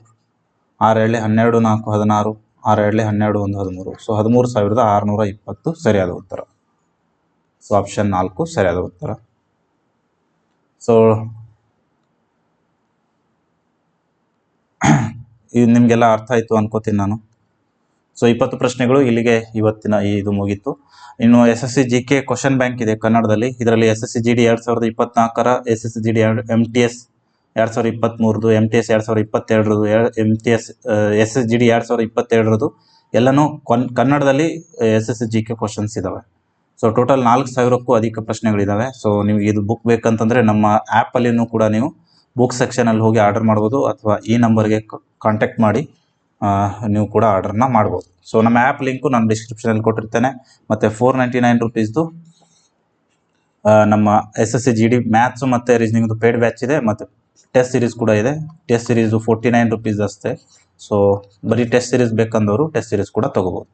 6 7 12, 4 16, 6 2 12, 1 13. ಸೊ 13,620 ಸರಿಯಾದ ಉತ್ತರ. ಸೊ ಆಪ್ಷನ್ 4 ಸರಿಯಾದ ಉತ್ತರ. ಸೊ ಇದು ನಿಮಗೆಲ್ಲ ಅರ್ಥ ಆಯಿತು ಅನ್ಕೋತೀನಿ ನಾನು. ಸೊ 20 ಪ್ರಶ್ನೆಗಳು ಇಲ್ಲಿಗೆ ಇವತ್ತಿನ ಇದು ಮುಗೀತು. ಇನ್ನು SSC GK ಕ್ವಶನ್ ಬ್ಯಾಂಕ್ ಇದೆ ಕನ್ನಡದಲ್ಲಿ. ಇದರಲ್ಲಿ SSC GD 2024ರ, SSC GD MTS 2023, MTS 2022, MTS SSC GD 2022 ಎಲ್ಲನೂ ಕನ್ನಡದಲ್ಲಿ SSC GK ಕ್ವಶನ್ಸ್ ಇದ್ದಾವೆ. ಸೊ ಟೋಟಲ್ 4,000ಕ್ಕೂ ಅಧಿಕ ಪ್ರಶ್ನೆಗಳಿದ್ದಾವೆ. ಸೊ ನಿಮಗೆ ಇದು ಬುಕ್ ಬೇಕಂತಂದರೆ ನಮ್ಮ ಆ್ಯಪಲ್ಲಿನೂ ಕೂಡ ನೀವು ಬುಕ್ ಸೆಕ್ಷನಲ್ಲಿ ಹೋಗಿ ಆರ್ಡರ್ ಮಾಡ್ಬೋದು, ಅಥವಾ ಈ ನಂಬರ್ಗೆ ಕಾಂಟ್ಯಾಕ್ಟ್ ಮಾಡಿ ನೀವು ಕೂಡ ಆರ್ಡರ್ನ ಮಾಡ್ಬೋದು. ಸೊ ನಮ್ಮ ಆ್ಯಪ್ ಲಿಂಕು ನಾನು ಡಿಸ್ಕ್ರಿಪ್ಷನಲ್ಲಿ ಕೊಟ್ಟಿರ್ತೇನೆ. ಮತ್ತು 499 ರುಪೀಸ್ದು ನಮ್ಮ SSC GD ಮ್ಯಾಥ್ಸು ಮತ್ತು ರೀಸನಿಂಗ್ದು ಪೇಡ್ ಬ್ಯಾಚ್ ಇದೆ, ಮತ್ತು ಟೆಸ್ಟ್ ಸೀರೀಸ್ ಕೂಡ ಇದೆ. ಟೆಸ್ಟ್ ಸೀರೀಸು 49 ರುಪೀಸ್ ಅಷ್ಟೇ. ಸೊ ಬರೀ ಟೆಸ್ಟ್ ಸೀರೀಸ್ ಬೇಕಂದವರು ಟೆಸ್ಟ್ ಸೀರೀಸ್ ಕೂಡ ತೊಗೋಬೋದು.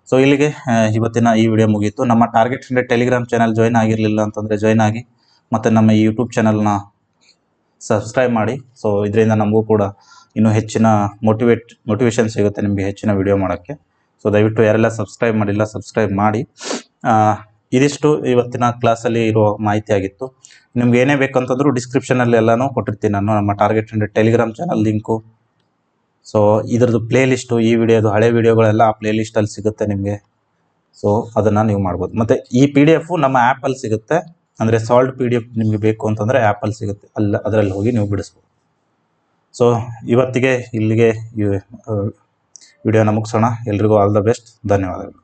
ಸೊ ಇಲ್ಲಿಗೆ ಇವತ್ತಿನ ಈ ವಿಡಿಯೋ ಮುಗೀತು. ನಮ್ಮ ಟಾರ್ಗೆಟ್ 100 ಟೆಲಿಗ್ರಾಮ್ ಚಾನಲ್ ಜಾಯ್ನ್ ಆಗಿರಲಿಲ್ಲ ಅಂತಂದರೆ ಜಾಯ್ನ್ ಆಗಿ, ಮತ್ತು ನಮ್ಮ ಈ ಯೂಟ್ಯೂಬ್ ಚಾನಲ್ನ ಸಬ್ಸ್ಕ್ರೈಬ್ ಮಾಡಿ. ಸೊ ಇದರಿಂದ ನಮಗೂ ಕೂಡ ಇನ್ನೂ ಹೆಚ್ಚಿನ ಮೋಟಿವೇಶನ್ ಸಿಗುತ್ತೆ ನಿಮಗೆ ಹೆಚ್ಚಿನ ವಿಡಿಯೋ ಮಾಡೋಕ್ಕೆ. ಸೊ ದಯವಿಟ್ಟು ಯಾರೆಲ್ಲ ಸಬ್ಸ್ಕ್ರೈಬ್ ಮಾಡಿಲ್ಲ ಸಬ್ಸ್ಕ್ರೈಬ್ ಮಾಡಿ. ಇದಿಷ್ಟು ಇವತ್ತಿನ ಕ್ಲಾಸಲ್ಲಿ ಇರೋ ಮಾಹಿತಿ ಆಗಿತ್ತು. ನಿಮ್ಗೆ ಏನೇ ಬೇಕಂತಂದ್ರೂ ಡಿಸ್ಕ್ರಿಪ್ಷನಲ್ಲಿ ಎಲ್ಲನೂ ಕೊಟ್ಟಿರ್ತೀನಿ ನಾನು, ನಮ್ಮ target 100 Telegram channel link. So ಇದರದ್ದು ಪ್ಲೇ ಲಿಸ್ಟು, ಈ ವಿಡಿಯೋದು ಹಳೆ ವಿಡಿಯೋಗಳೆಲ್ಲ ಆ ಪ್ಲೇ ಲಿಸ್ಟಲ್ಲಿ ಸಿಗುತ್ತೆ ನಿಮಗೆ. ಸೊ ಅದನ್ನು ನೀವು ಮಾಡ್ಬೋದು. ಮತ್ತು ಈ PDF ನಮ್ಮ ಆ್ಯಪಲ್ಲಿ ಸಿಗುತ್ತೆ. ಅಂದರೆ ಸಾಲ್ಡ್ PDF ನಿಮಗೆ ಬೇಕು ಅಂತಂದರೆ ಆ್ಯಪಲ್ಲಿ ಸಿಗುತ್ತೆ, ಅದರಲ್ಲಿ ಹೋಗಿ ನೀವು ಬಿಡಿಸ್ಬೋದು. ಸೊ ಇವತ್ತಿಗೆ ಇಲ್ಲಿಗೆ ವಿಡಿಯೋನ ಮುಗಿಸೋಣ. ಎಲ್ರಿಗೂ ಆಲ್ ದ ಬೆಸ್ಟ್. ಧನ್ಯವಾದಗಳು.